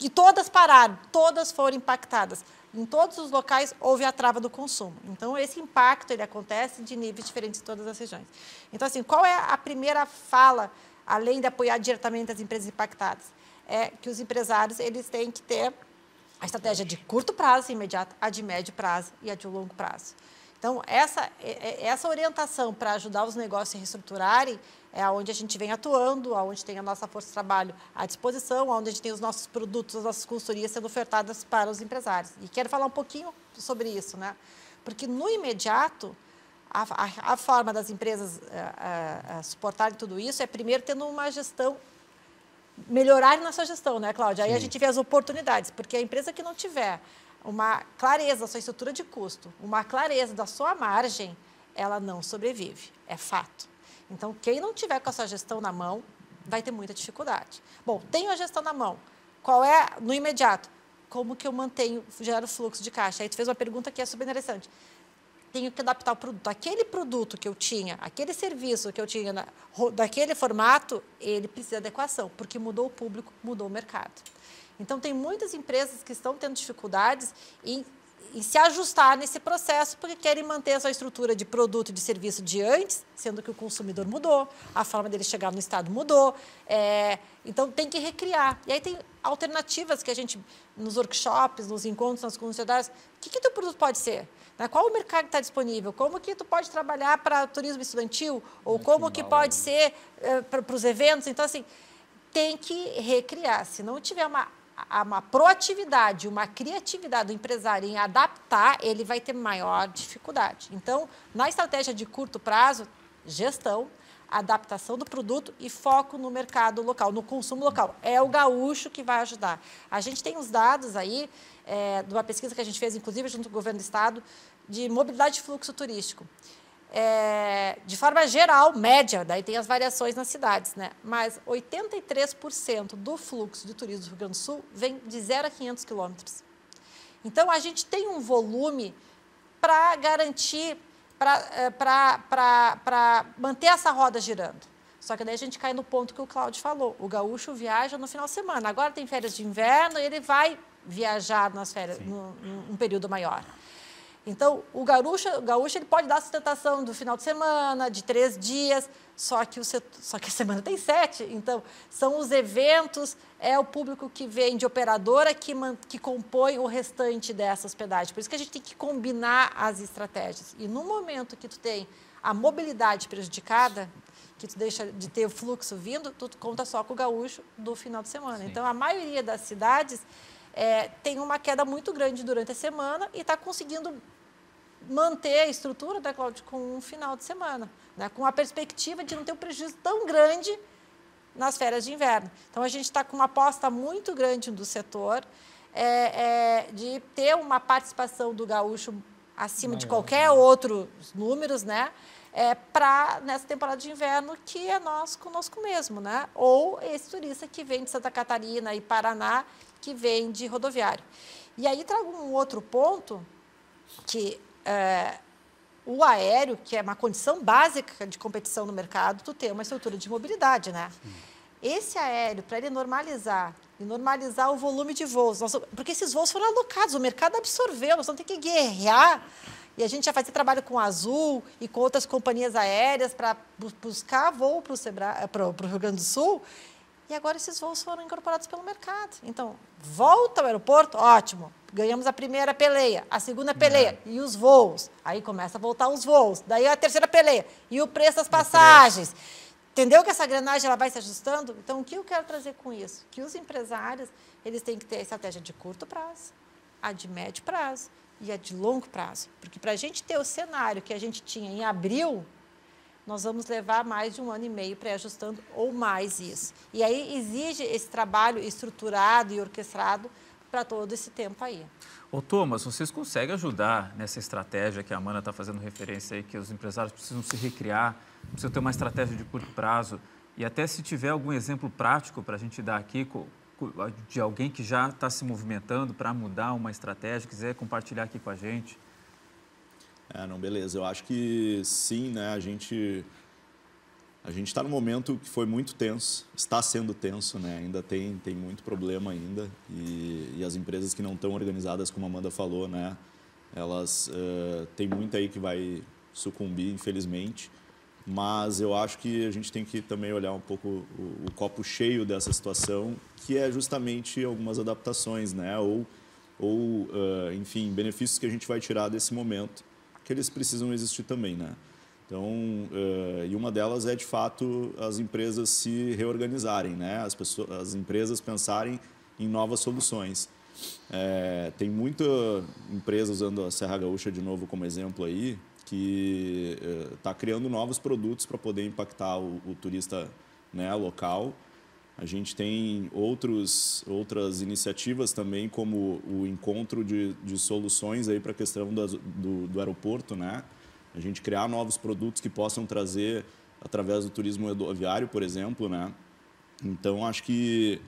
e todas pararam, todas foram impactadas. Em todos os locais houve a trava do consumo. Então, esse impacto ele acontece de níveis diferentes em todas as regiões. Então, assim, qual é a primeira fala, além de apoiar diretamente as empresas impactadas? É que os empresários eles têm que ter a estratégia de curto prazo, imediata, a de médio prazo e a de longo prazo. Então, essa orientação para ajudar os negócios a reestruturarem é onde a gente vem atuando, onde tem a nossa força de trabalho à disposição, onde a gente tem os nossos produtos, as nossas consultorias sendo ofertadas para os empresários. E quero falar um pouquinho sobre isso, né? Porque no imediato, a forma das empresas suportarem tudo isso é primeiro tendo uma gestão, melhorarem na sua gestão, né, Cláudia? Aí a gente vê as oportunidades, porque a empresa que não tiver uma clareza da sua estrutura de custo, uma clareza da sua margem, ela não sobrevive, é fato. Então, quem não tiver com a sua gestão na mão, vai ter muita dificuldade. Bom, tenho a gestão na mão, qual é, no imediato, como que eu gero fluxo de caixa? Aí tu fez uma pergunta que é super interessante. Tenho que adaptar o produto. Aquele produto que eu tinha, aquele serviço que eu tinha daquele formato, ele precisa de adequação, porque mudou o público, mudou o mercado. Então, tem muitas empresas que estão tendo dificuldades em se ajustar nesse processo, porque querem manter a sua estrutura de produto e de serviço de antes, sendo que o consumidor mudou, a forma dele chegar no estado mudou. Então, tem que recriar. E aí tem alternativas que a gente, nos workshops, nos encontros, nas comunidades, o que teu produto pode ser? Qual o mercado que está disponível? Como que tu pode trabalhar para turismo estudantil? Ou como que pode ser para os eventos? Então, assim, tem que recriar. Se não tiver uma proatividade, uma criatividade do empresário em adaptar, ele vai ter maior dificuldade. Então, na estratégia de curto prazo, gestão, adaptação do produto e foco no mercado local, no consumo local. É o gaúcho que vai ajudar. A gente tem os dados aí, de uma pesquisa que a gente fez, inclusive, junto com o governo do estado, de mobilidade de fluxo turístico. De forma geral, média, daí tem as variações nas cidades, né? Mas 83% do fluxo de turismo do Rio Grande do Sul vem de 0 a 500 quilômetros. Então, a gente tem um volume para garantir, para manter essa roda girando. Só que daí a gente cai no ponto que o Cláudio falou. O gaúcho viaja no final de semana. Agora tem férias de inverno e ele vai viajar nas férias num período maior. Então, o gaúcho ele pode dar sustentação do final de semana, de 3 dias, só que a semana tem 7. Então, são os eventos, é o público que vem de operadora que compõe o restante dessa hospedagem. Por isso que a gente tem que combinar as estratégias. E no momento que tu tem a mobilidade prejudicada, que tu deixa de ter o fluxo vindo, tu conta só com o gaúcho do final de semana. Sim. Então, a maioria das cidades tem uma queda muito grande durante a semana e está conseguindo manter a estrutura, né, Cláudio, com um final de semana, né, com a perspectiva de não ter um prejuízo tão grande nas férias de inverno. Então, a gente está com uma aposta muito grande do setor de ter uma participação do gaúcho acima de qualquer outro números, né, nessa temporada de inverno, que é nós conosco mesmo, né, ou esse turista que vem de Santa Catarina e Paraná, que vem de rodoviário. E aí trago um outro ponto, que o aéreo, que é uma condição básica de competição no mercado, tu tem uma estrutura de mobilidade, né? Esse aéreo, para ele normalizar o volume de voos, porque esses voos foram alocados, o mercado absorveu, nós vamos ter que guerrear, e a gente já fazia trabalho com a Azul e com outras companhias aéreas para buscar voo para o Rio Grande do Sul. E agora esses voos foram incorporados pelo mercado. Então, volta ao aeroporto, ótimo. Ganhamos a primeira peleia, a segunda peleia e os voos. Aí começa a voltar os voos. Daí a terceira peleia e o preço das passagens. Entendeu que essa engrenagem ela vai se ajustando? Então, o que eu quero trazer com isso? Que os empresários eles têm que ter a estratégia de curto prazo, a de médio prazo e a de longo prazo. Porque para a gente ter o cenário que a gente tinha em abril, nós vamos levar mais de 1 ano e meio pré-ajustando ou mais isso. E aí exige esse trabalho estruturado e orquestrado para todo esse tempo aí. Ô, Thomas, vocês conseguem ajudar nessa estratégia que a Amanda está fazendo referência aí, que os empresários precisam se recriar, precisam ter uma estratégia de curto prazo e até se tiver algum exemplo prático para a gente dar aqui de alguém que já está se movimentando para mudar uma estratégia, quiser compartilhar aqui com a gente. Não, beleza. Eu acho que sim, né? A gente está num momento que foi muito tenso, está sendo tenso, né? Ainda tem muito problema ainda e as empresas que não estão organizadas, como a Amanda falou, né? Elas tem muita aí que vai sucumbir, infelizmente. Mas eu acho que a gente tem que também olhar um pouco o copo cheio dessa situação, que é justamente algumas adaptações, né? Enfim, benefícios que a gente vai tirar desse momento, que eles precisam existir também, né? Então, e uma delas é, de fato, as empresas se reorganizarem, né? As empresas pensarem em novas soluções. Tem muita empresa, usando a Serra Gaúcha de novo como exemplo aí, que está criando novos produtos para poder impactar o turista, né, local. A gente tem outras iniciativas também, como o encontro de soluções aí para a questão do aeroporto, né? A gente criar novos produtos que possam trazer através do turismo rodoviário, por exemplo, né? Então, acho que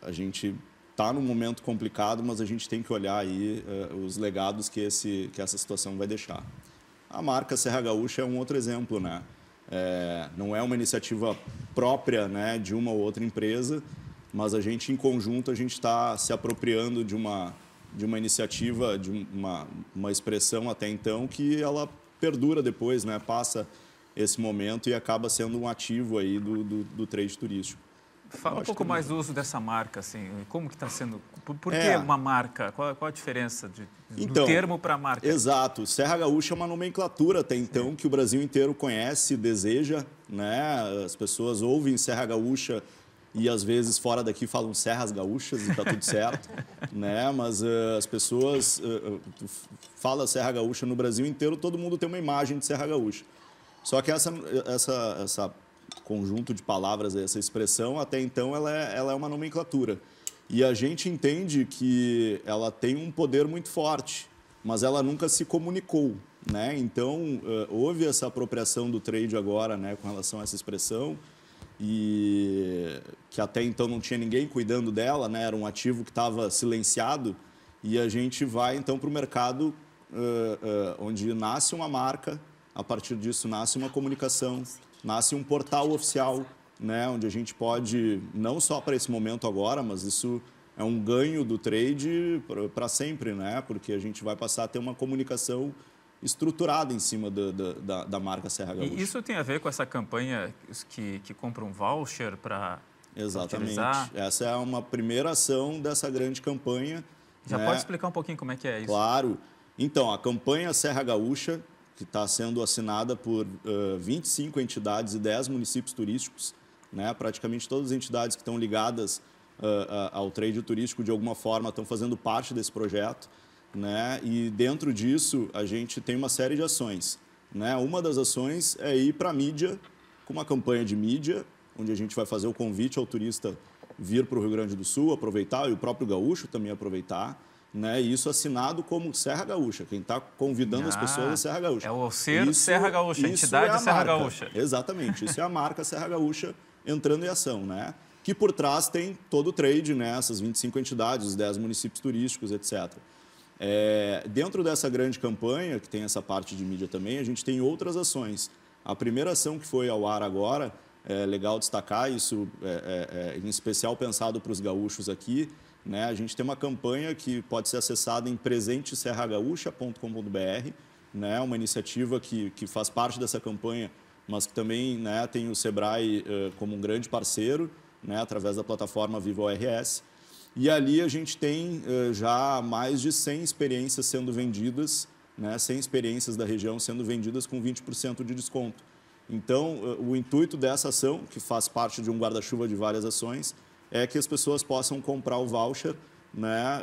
a gente está num momento complicado, mas a gente tem que olhar aí os legados que essa situação vai deixar. A marca Serra Gaúcha é um outro exemplo, né? Não é uma iniciativa própria, né, de uma ou outra empresa, mas a gente, em conjunto, a gente está se apropriando de uma iniciativa, de uma expressão até então, que ela perdura depois, né, passa esse momento e acaba sendo um ativo aí do trade turístico. Fala um pouco mais do uso dessa marca, assim, como que está sendo, por que uma marca? Qual a diferença do termo para a marca? Exato, Serra Gaúcha é uma nomenclatura até então que o Brasil inteiro conhece, deseja, né? As pessoas ouvem Serra Gaúcha e às vezes fora daqui falam Serras Gaúchas e está tudo certo, né? Mas as pessoas falam Serra Gaúcha no Brasil inteiro, todo mundo tem uma imagem de Serra Gaúcha. Só que essa conjunto de palavras, essa expressão, até então ela é uma nomenclatura. E a gente entende que ela tem um poder muito forte, mas ela nunca se comunicou, né? Então, houve essa apropriação do trade agora, né, com relação a essa expressão, e que até então não tinha ninguém cuidando dela, né? Era um ativo que estava silenciado, e a gente vai então para o mercado onde nasce uma marca, a partir disso nasce uma comunicação, nasce um portal oficial, né, onde a gente pode, não só para esse momento agora, mas isso é um ganho do trade para sempre, né, porque a gente vai passar a ter uma comunicação estruturada em cima da marca Serra Gaúcha. E isso tem a ver com essa campanha que compra um voucher para Exatamente. utilizar? Essa é uma primeira ação dessa grande campanha. Já né? pode explicar um pouquinho como é que é isso? Claro. Então, a campanha Serra Gaúcha, que está sendo assinada por 25 entidades e 10 municípios turísticos, né? Praticamente todas as entidades que estão ligadas ao trade turístico, de alguma forma, estão fazendo parte desse projeto, né? E dentro disso, a gente tem uma série de ações, né? Uma das ações é ir para a mídia, com uma campanha de mídia, onde a gente vai fazer o convite ao turista vir para o Rio Grande do Sul, aproveitar, e o próprio gaúcho também aproveitar, né? E isso assinado como Serra Gaúcha. Quem está convidando as pessoas é Serra Gaúcha. É o ser Serra Gaúcha, a entidade Serra Gaúcha. Exatamente, isso é a marca Serra Gaúcha entrando em ação, né? Que por trás tem todo o trade, né? Essas 25 entidades, os 10 municípios turísticos, etc. Dentro dessa grande campanha, que tem essa parte de mídia também, a gente tem outras ações. A primeira ação que foi ao ar agora, é legal destacar, isso em especial pensado para os gaúchos aqui, né? A gente tem uma campanha que pode ser acessada em presenteserragaúcha.com.br, né? Uma iniciativa que faz parte dessa campanha mas que também, né, tem o Sebrae como um grande parceiro, né, através da plataforma Viva ORS. E ali a gente tem já mais de 100 experiências sendo vendidas, né, 100 experiências da região sendo vendidas com 20% de desconto. Então, o intuito dessa ação, que faz parte de um guarda-chuva de várias ações, é que as pessoas possam comprar o voucher, né,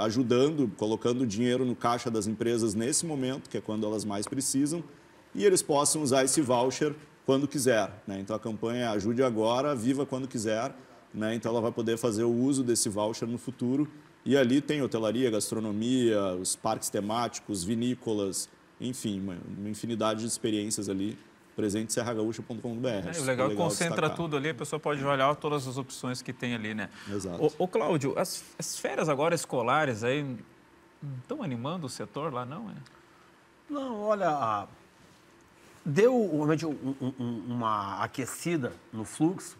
ajudando, colocando dinheiro no caixa das empresas nesse momento, que é quando elas mais precisam, e eles possam usar esse voucher quando quiser, né? Então, a campanha Ajude Agora, Viva Quando Quiser, né? Então, ela vai poder fazer o uso desse voucher no futuro. E ali tem hotelaria, gastronomia, os parques temáticos, vinícolas, enfim, uma infinidade de experiências ali, presente em serragaúcha.com.br. O legal é que concentra tudo ali, a pessoa pode olhar todas as opções que tem ali, né? Exato. Ô Cláudio, as férias agora escolares aí não estão animando o setor lá, não? Não, olha, deu realmente uma aquecida no fluxo.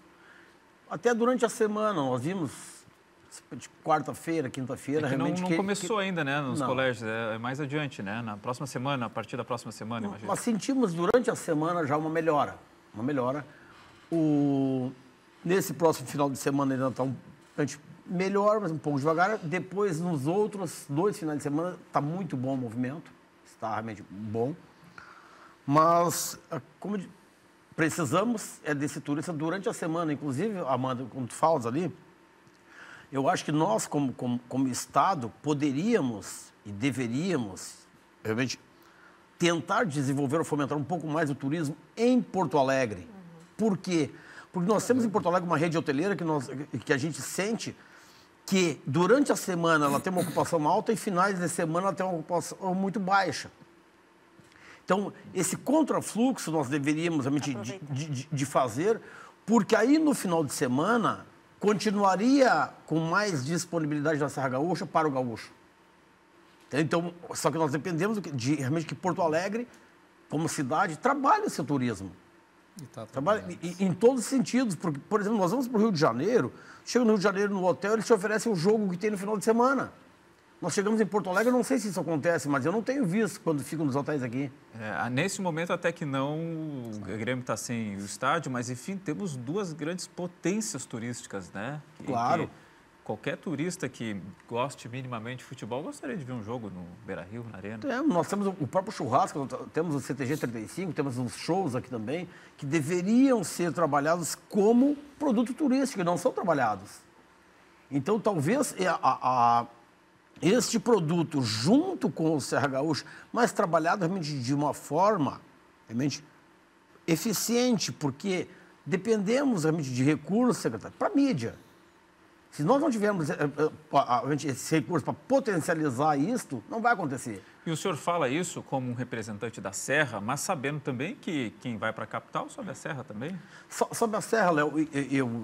Até durante a semana, nós vimos de quarta-feira, quinta-feira, realmente... Não começou ainda, né, nos colégios, é mais adiante, né? Na próxima semana, a partir da próxima semana, imagina. Nós sentimos durante a semana já uma melhora. Nesse próximo final de semana ainda está melhor, mas um pouco devagar. Depois, nos outros 2 finais de semana, está muito bom o movimento, está realmente bom. Mas, como precisamos desse turista durante a semana. Inclusive, Amanda, quando tu falas ali, eu acho que nós, como Estado, poderíamos e deveríamos realmente tentar desenvolver ou fomentar um pouco mais o turismo em Porto Alegre. Por quê? Porque nós temos em Porto Alegre uma rede hoteleira que a gente sente que durante a semana ela tem uma ocupação alta e finais de semana ela tem uma ocupação muito baixa. Então, esse contrafluxo nós deveríamos realmente de fazer, porque aí no final de semana continuaria com mais disponibilidade da Serra Gaúcha para o gaúcho. Então, só que nós dependemos realmente que Porto Alegre, como cidade, trabalhe o seu turismo. Trabalha em todos os sentidos. Porque, por exemplo, nós vamos para o Rio de Janeiro, chega no Rio de Janeiro no hotel, eles te oferecem o jogo que tem no final de semana. Nós chegamos em Porto Alegre, eu não sei se isso acontece, mas eu não tenho visto quando fico nos hotéis aqui. Nesse momento até que não, o Grêmio está sem o estádio, mas enfim, temos 2 grandes potências turísticas, né? Claro. Qualquer turista que goste minimamente de futebol gostaria de ver um jogo no Beira-Rio, na Arena. Nós temos o próprio churrasco, temos o CTG 35, temos uns shows aqui também, que deveriam ser trabalhados como produto turístico, e não são trabalhados. Então, talvez este produto, junto com o Serra Gaúcha, mas trabalhado realmente de uma forma realmente eficiente, porque dependemos realmente de recursos, secretário, para a mídia. Se nós não tivermos esse recurso para potencializar isto, não vai acontecer. E o senhor fala isso como um representante da Serra, mas sabendo também que quem vai para a capital sobe a Serra também? Sobe a Serra, Léo,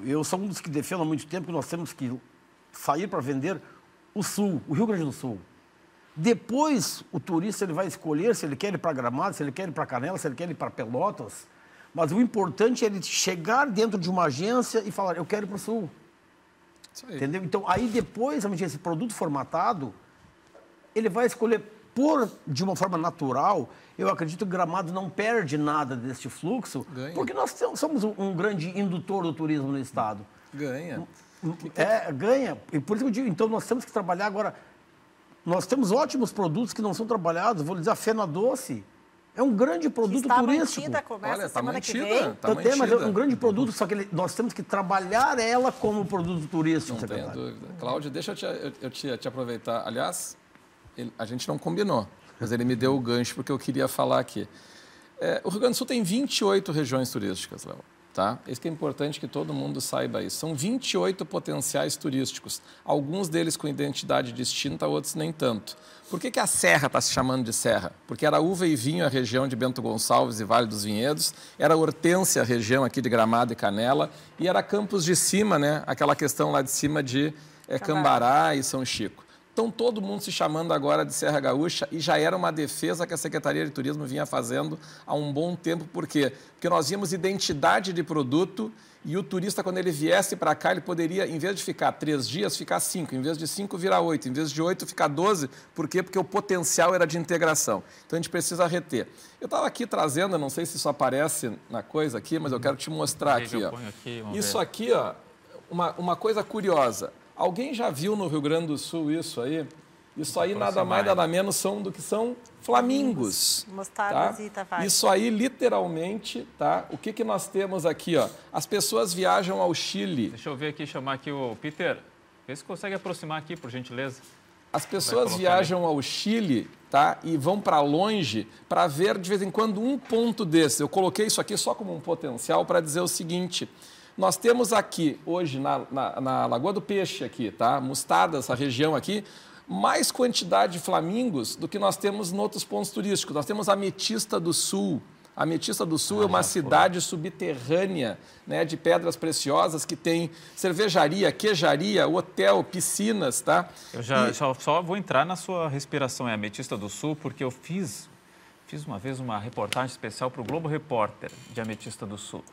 eu sou um dos que defendo há muito tempo que nós temos que sair para vender o Sul, o Rio Grande do Sul. Depois, o turista ele vai escolher se ele quer ir para Gramado, se ele quer ir para Canela, se ele quer ir para Pelotas. Mas o importante é ele chegar dentro de uma agência e falar, eu quero ir para o Sul. Isso aí. Entendeu? Então, aí depois, esse produto formatado, ele vai escolher de uma forma natural. Eu acredito que o Gramado não perde nada deste fluxo, porque nós somos um grande indutor do turismo no estado. Ganha. Ganha. E por isso que eu digo, então nós temos que trabalhar agora. Nós temos ótimos produtos que não são trabalhados. Vou dizer, a Fena Doce é um grande produto turístico. Olha, está mantida. Mas é um grande produto, só que nós temos que trabalhar ela como produto turístico. Não tenho dúvida. Cláudio, deixa eu te aproveitar. Aliás, a gente não combinou, mas ele me deu o gancho porque eu queria falar aqui. O Rio Grande do Sul tem 28 regiões turísticas, Léo. Tá? Isso que é importante que todo mundo saiba isso. São 28 potenciais turísticos, alguns deles com identidade distinta, outros nem tanto. Por que a Serra está se chamando de Serra? Porque era uva e vinho a região de Bento Gonçalves e Vale dos Vinhedos, era hortênsia a região aqui de Gramado e Canela, e era Campos de Cima, né? Aquela questão lá de cima de Cambará e São Chico. estão todo mundo se chamando agora de Serra Gaúcha e já era uma defesa que a Secretaria de Turismo vinha fazendo há um bom tempo. Por quê? Porque nós víamos identidade de produto e o turista, quando ele viesse para cá, ele poderia, em vez de ficar 3 dias, ficar 5. Em vez de 5, virar 8. Em vez de 8, ficar 12. Por quê? Porque o potencial era de integração. Então, a gente precisa reter. Eu estava aqui trazendo, não sei se isso aparece na coisa aqui, mas eu quero te mostrar aqui. Ó. Isso aqui, ó, uma coisa curiosa. Alguém já viu no Rio Grande do Sul isso aí? Isso aí nada mais, nada menos do que são flamingos. Mostardas, tá? e tavares. Isso aí, literalmente, tá? O que nós temos aqui, ó? As pessoas viajam ao Chile. Deixa eu ver aqui, chamar aqui o Peter. Vê se consegue aproximar aqui, por gentileza. As pessoas viajam ao Chile, tá? E vão para longe para ver, de vez em quando, um ponto desse. Eu coloquei isso aqui só como um potencial para dizer o seguinte... Nós temos aqui, hoje, na Lagoa do Peixe, aqui, tá? Mostarda, essa região aqui, mais quantidade de flamingos do que nós temos em outros pontos turísticos. Nós temos a Ametista do Sul. A Ametista do Sul é uma cidade subterrânea, né, de pedras preciosas que tem cervejaria, queijaria, hotel, piscinas, tá? Eu só vou entrar na sua respiração, é Ametista do Sul, porque eu fiz uma vez uma reportagem especial para o Globo Repórter de Ametista do Sul.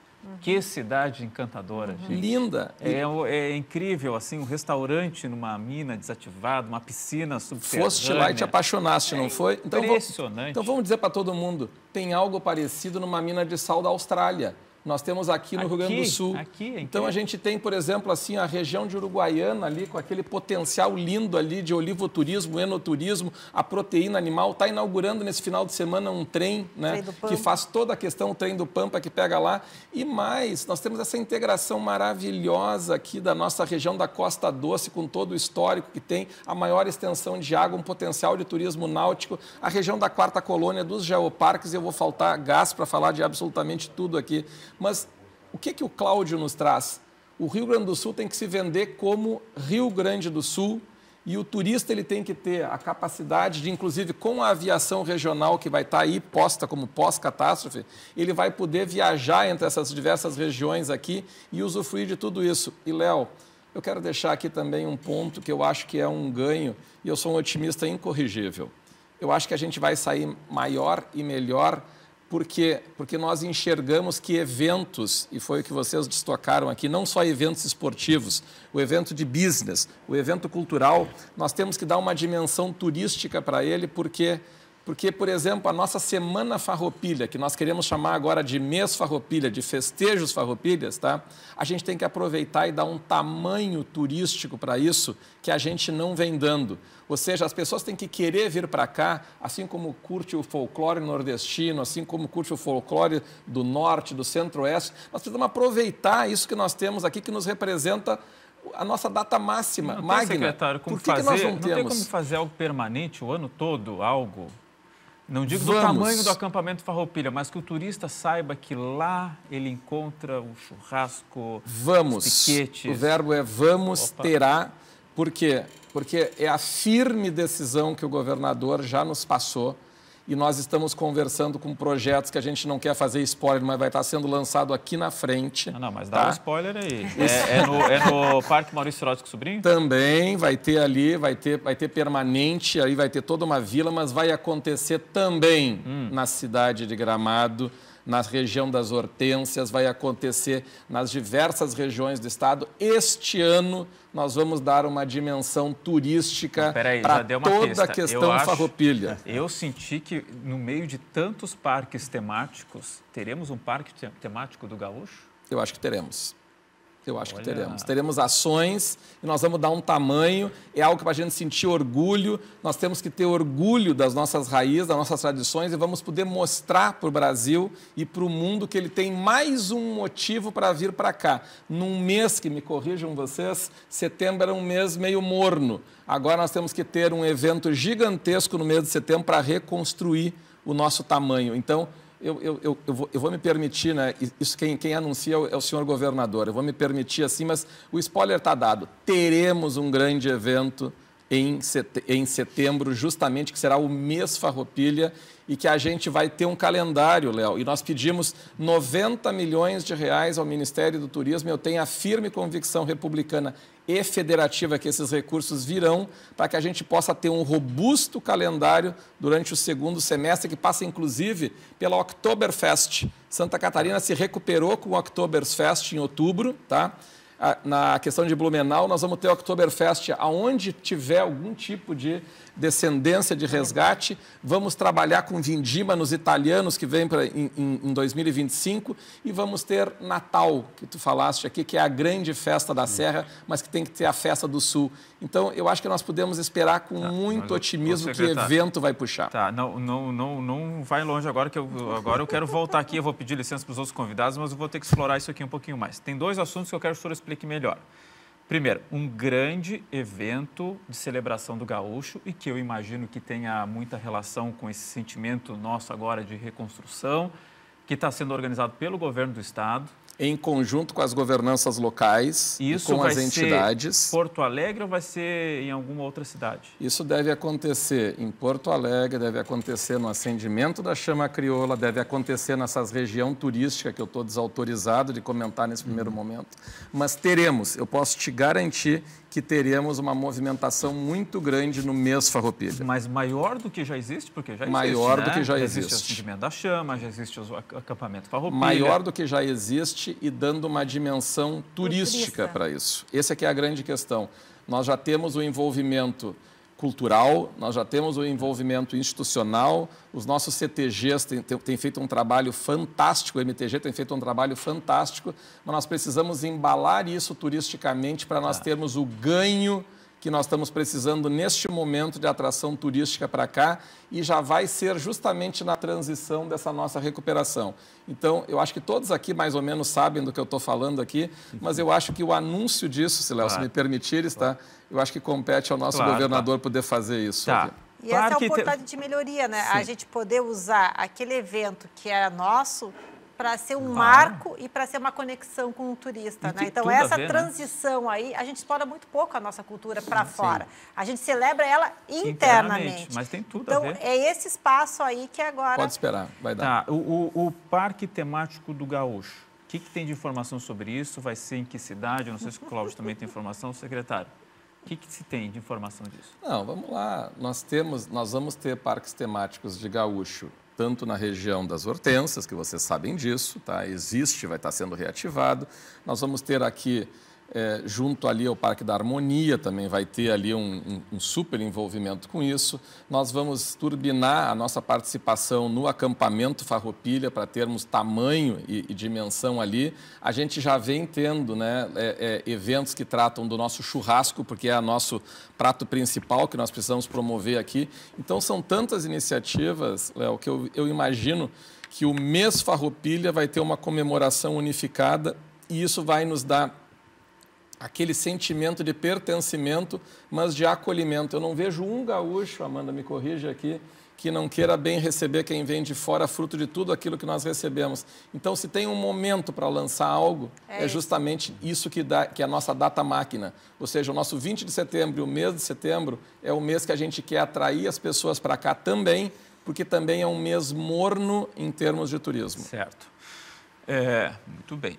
Que cidade encantadora, gente. Linda. É incrível, assim, um restaurante numa mina desativada, uma piscina subterrânea. Foste lá e te apaixonaste, não foi? Então, impressionante. Então vamos dizer para todo mundo, tem algo parecido numa mina de sal da Austrália. Nós temos aqui no Rio Grande do Sul. Então a gente tem, por exemplo, assim, a região de Uruguaiana ali, com aquele potencial lindo ali de olivoturismo, enoturismo, a proteína animal. Está inaugurando nesse final de semana um trem, né, que faz toda a questão, o trem do Pampa que pega lá. E mais, nós temos essa integração maravilhosa aqui da nossa região da Costa Doce, com todo o histórico que tem, a maior extensão de água, um potencial de turismo náutico, a região da Quarta Colônia, dos geoparques, e eu vou faltar gás para falar de absolutamente tudo aqui. Mas o que o Cláudio nos traz? O Rio Grande do Sul tem que se vender como Rio Grande do Sul e o turista ele tem que ter a capacidade de, inclusive com a aviação regional que vai estar aí posta como pós-catástrofe, ele vai poder viajar entre essas diversas regiões aqui e usufruir de tudo isso. E, Léo, eu quero deixar aqui também um ponto que eu acho que é um ganho e eu sou um otimista incorrigível. Eu acho que a gente vai sair maior e melhor porque nós enxergamos que eventos, e foi o que vocês destacaram aqui, não só eventos esportivos, o evento de business, o evento cultural, nós temos que dar uma dimensão turística para ele, porque, por exemplo, a nossa Semana Farroupilha, que nós queremos chamar agora de mês Farroupilha, de festejos Farroupilhas, tá? A gente tem que aproveitar e dar um tamanho turístico para isso que a gente não vem dando. Ou seja, as pessoas têm que querer vir para cá, assim como curte o folclore nordestino, assim como curte o folclore do norte, do centro-oeste. Nós precisamos aproveitar isso que nós temos aqui, que nos representa a nossa data máxima, não magna. Tem, secretário, como Por que nós não temos? Não tem como fazer algo permanente o ano todo, algo... Não digo do tamanho do acampamento Farroupilha, mas que o turista saiba que lá ele encontra o churrasco, os piquetes. O verbo é vamos, terá. Por quê? Porque é a firme decisão que o governador já nos passou e nós estamos conversando com projetos que a gente não quer fazer spoiler, mas vai estar sendo lançado aqui na frente. Não, mas dá um spoiler aí. É no Parque Maurício Rodrigues Sobrinho? Também vai ter ali, vai ter permanente, aí vai ter toda uma vila, mas vai acontecer também na cidade de Gramado, na região das Hortênsias, vai acontecer nas diversas regiões do estado. Este ano nós vamos dar uma dimensão turística para toda a questão Farroupilha. Eu senti que no meio de tantos parques temáticos, teremos um parque temático do Gaúcho? Eu acho que teremos. Eu acho que teremos. Teremos ações e nós vamos dar um tamanho, é algo para a gente sentir orgulho, nós temos que ter orgulho das nossas raízes, das nossas tradições e vamos poder mostrar para o Brasil e para o mundo que ele tem mais um motivo para vir para cá. Num mês, que me corrijam vocês, setembro era um mês meio morno. Agora nós temos que ter um evento gigantesco no mês de setembro para reconstruir o nosso tamanho. Então, eu vou me permitir, né? Isso quem anuncia é o senhor governador. Eu vou me permitir assim, mas o spoiler está dado. Teremos um grande evento em setembro, justamente, que será o mês Farroupilha, e que a gente vai ter um calendário, Léo. E nós pedimos 90 milhões de reais ao Ministério do Turismo. Eu tenho a firme convicção republicana e federativa que esses recursos virão para que a gente possa ter um robusto calendário durante o segundo semestre, que passa, inclusive, pela Oktoberfest. Santa Catarina se recuperou com o Oktoberfest em outubro, tá? Na questão de Blumenau, nós vamos ter o Oktoberfest aonde tiver algum tipo de descendência de resgate. Vamos trabalhar com vindima nos italianos que vêm em 2025 e vamos ter Natal, que tu falaste aqui, que é a grande festa da Serra, mas que tem que ter a festa do Sul. Então, eu acho que nós podemos esperar com muito otimismo que o evento vai puxar. Tá, não vai longe agora, que agora eu quero voltar aqui, eu vou pedir licença para os outros convidados, mas eu vou ter que explorar isso aqui um pouquinho mais. Tem dois assuntos que eu quero que o senhor explique melhor. Primeiro, um grande evento de celebração do gaúcho e que eu imagino que tenha muita relação com esse sentimento nosso agora de reconstrução, que está sendo organizado pelo governo do estado. Em conjunto com as governanças locais e com as entidades. Isso vai ser Porto Alegre ou vai ser em alguma outra cidade? Isso deve acontecer em Porto Alegre, deve acontecer no acendimento da chama crioula, deve acontecer nessas região turística que eu estou desautorizado de comentar nesse primeiro momento. Mas teremos, eu posso te garantir que teremos uma movimentação muito grande no mês Farroupilha. Mas maior do que já existe? Porque já existe, maior, né? Do que já existe. existe. O acendimento da chama, já existe o acampamento Farroupilha. Maior do que já existe e dando uma dimensão turística para isso. Essa é que é a grande questão. Nós já temos o envolvimento cultural, nós já temos o envolvimento institucional, os nossos CTGs têm feito um trabalho fantástico, o MTG tem feito um trabalho fantástico, mas nós precisamos embalar isso turisticamente para nós termos o ganho que nós estamos precisando neste momento de atração turística para cá e já vai ser justamente na transição dessa nossa recuperação. Então, eu acho que todos aqui mais ou menos sabem do que eu estou falando aqui, mas eu acho que o anúncio disso, se Léo, se me permitires, tá? Eu acho que compete ao nosso governador poder fazer isso. Tá. E essa é a oportunidade de melhoria, né? Sim. A gente poder usar aquele evento que era nosso para ser um marco e para ser uma conexão com o turista, né? Então, essa transição aí, a gente explora muito pouco a nossa cultura para fora. A gente celebra ela internamente. Mas tem tudo então, a ver. é esse espaço aí que agora... Pode esperar, vai dar. Tá, o Parque Temático do Gaúcho, o que tem de informação sobre isso? Vai ser em que cidade? Eu não sei se o Cláudio também tem informação, secretário. O que se tem de informação disso? Não, vamos lá. Nós vamos ter parques temáticos de gaúcho, tanto na região das Hortênsias, que vocês sabem disso, tá? Existe, vai estar sendo reativado. Nós vamos ter aqui, junto ali ao Parque da Harmonia, também vai ter ali um super envolvimento com isso. Nós vamos turbinar a nossa participação no acampamento Farroupilha para termos tamanho e dimensão ali. A gente já vem tendo, né, eventos que tratam do nosso churrasco, porque é o nosso prato principal que nós precisamos promover aqui. Então, são tantas iniciativas, Léo, que eu imagino que o mês Farroupilha vai ter uma comemoração unificada e isso vai nos dar aquele sentimento de pertencimento, mas de acolhimento. Eu não vejo um gaúcho, Amanda, me corrija aqui, que não queira bem receber quem vem de fora, fruto de tudo aquilo que nós recebemos. Então, se tem um momento para lançar algo, é justamente isso que é a nossa data máquina. Ou seja, o nosso 20 de setembro e o mês de setembro é o mês que a gente quer atrair as pessoas para cá também, porque também é um mês morno em termos de turismo. Certo. Muito bem.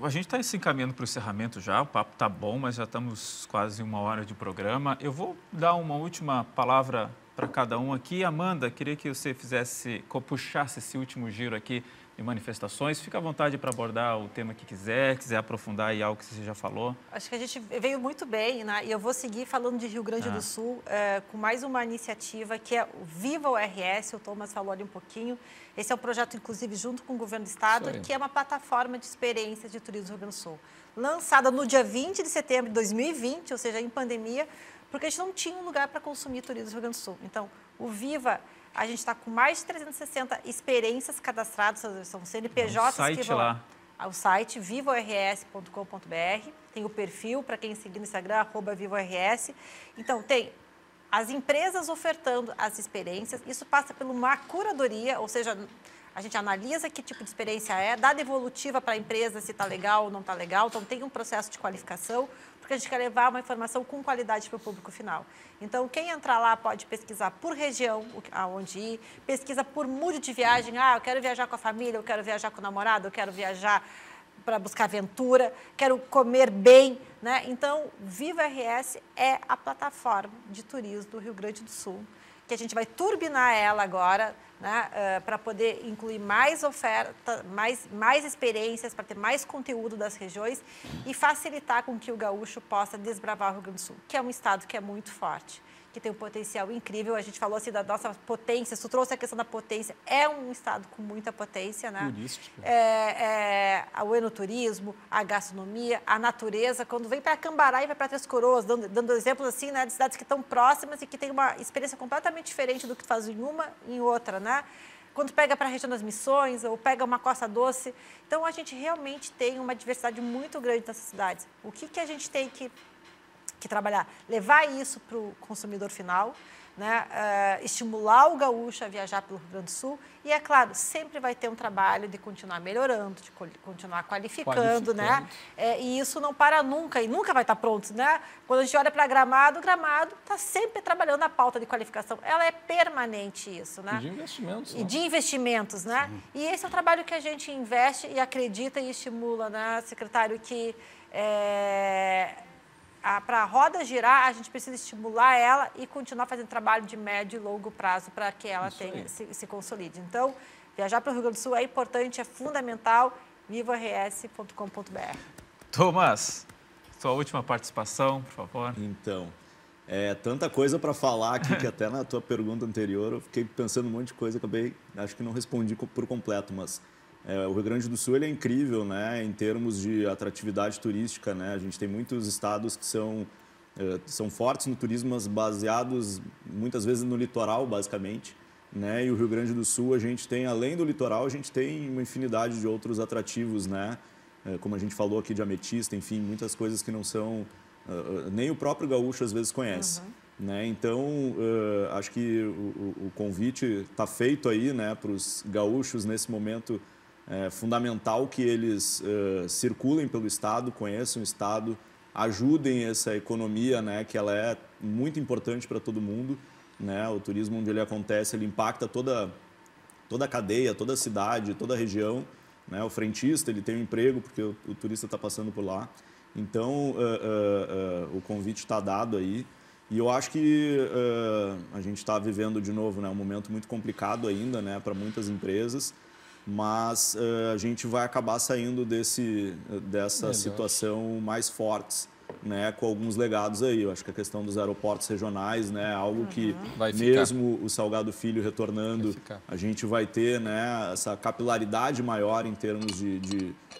A gente está se encaminhando para o encerramento já, o papo está bom, mas já estamos quase 1 hora de programa. Eu vou dar uma última palavra para cada um aqui. Amanda, queria que você puxasse esse último giro aqui de manifestações. Fica à vontade para abordar o tema que quiser aprofundar aí algo que você já falou. Acho que a gente veio muito bem, né? E eu vou seguir falando de Rio Grande do Sul com mais uma iniciativa que é o Viva o RS, o Thomas falou ali um pouquinho. Esse é um projeto, inclusive, junto com o Governo do Estado, que é uma plataforma de experiências de turismo do Rio Grande do Sul. Lançada no dia 20 de setembro de 2020, ou seja, em pandemia, porque a gente não tinha um lugar para consumir turismo no Rio Grande do Sul. Então, o Viva, a gente está com mais de 360 experiências cadastradas, são CNPJs que vão lá. O site vivaors.com.br, tem o perfil para quem seguir no Instagram, @vivaors. Então, tem as empresas ofertando as experiências, isso passa por uma curadoria, ou seja, a gente analisa que tipo de experiência dá devolutiva para a empresa se está legal ou não está legal, então tem um processo de qualificação, porque a gente quer levar uma informação com qualidade para o público final. Então, quem entrar lá pode pesquisar por região, aonde ir, pesquisa por mood de viagem. Eu quero viajar com a família, eu quero viajar com o namorado, eu quero viajar para buscar aventura, quero comer bem, né? Então, Viva RS é a plataforma de turismo do Rio Grande do Sul, que a gente vai turbinar ela agora, né, para poder incluir mais oferta, mais experiências, para ter mais conteúdo das regiões e facilitar com que o gaúcho possa desbravar o Rio Grande do Sul, que é um estado que é muito forte, que tem um potencial incrível. A gente falou assim da nossa potência, tu trouxe a questão da potência, é um estado com muita potência, né? Turístico. O enoturismo, a gastronomia, a natureza. Quando vem para Cambará e vai para Três Coroas, dando exemplos assim, né, de cidades que estão próximas e que têm uma experiência completamente diferente do que tu faz em uma e em outra, né? Quando pega para a região das Missões ou pega uma Costa Doce. Então, a gente realmente tem uma diversidade muito grande nessas cidades. O que a gente tem que trabalhar? Levar isso para o consumidor final, né? Estimular o gaúcho a viajar pelo Rio Grande do Sul e, é claro, sempre vai ter um trabalho de continuar melhorando, de continuar qualificando, né? E isso não para nunca e nunca vai estar pronto, né? Quando a gente olha para Gramado, Gramado está sempre trabalhando na pauta de qualificação. Ela é permanente isso, né? E de investimentos. E de investimentos, né? E esse é o trabalho que a gente investe e acredita e estimula, né, secretário, que para a roda girar, a gente precisa estimular ela e continuar fazendo trabalho de médio e longo prazo para que ela se consolide. Então, viajar para o Rio Grande do Sul é importante, é fundamental. VivaRS.com.br. Thomas, sua última participação, por favor. Então, tanta coisa para falar aqui que até na tua pergunta anterior eu fiquei pensando um monte de coisa, acho que não respondi por completo, mas o Rio Grande do Sul ele é incrível, né, em termos de atratividade turística, né? A gente tem muitos estados que são fortes no turismo, mas baseados muitas vezes no litoral, basicamente, né? E o Rio Grande do Sul, a gente tem, além do litoral, a gente tem uma infinidade de outros atrativos, né? Como a gente falou aqui de ametista, enfim, muitas coisas que não são, nem o próprio gaúcho às vezes conhece. Né? Então, acho que o convite está feito aí, né, para os gaúchos nesse momento. É fundamental que eles circulem pelo estado, conheçam o estado, ajudem essa economia, né, que ela é muito importante para todo mundo, né? O turismo onde ele acontece, ele impacta toda a cadeia, toda a cidade, toda a região, né? O frentista, ele tem um emprego porque o turista está passando por lá. Então, o convite está dado aí. E eu acho que a gente está vivendo de novo, né, um momento muito complicado ainda, né, para muitas empresas. Mas a gente vai acabar saindo dessa situação mais fortes, né, com alguns legados aí. Eu acho que a questão dos aeroportos regionais, né, algo que mesmo o Salgado Filho retornando, a gente vai ter, né, essa capilaridade maior em termos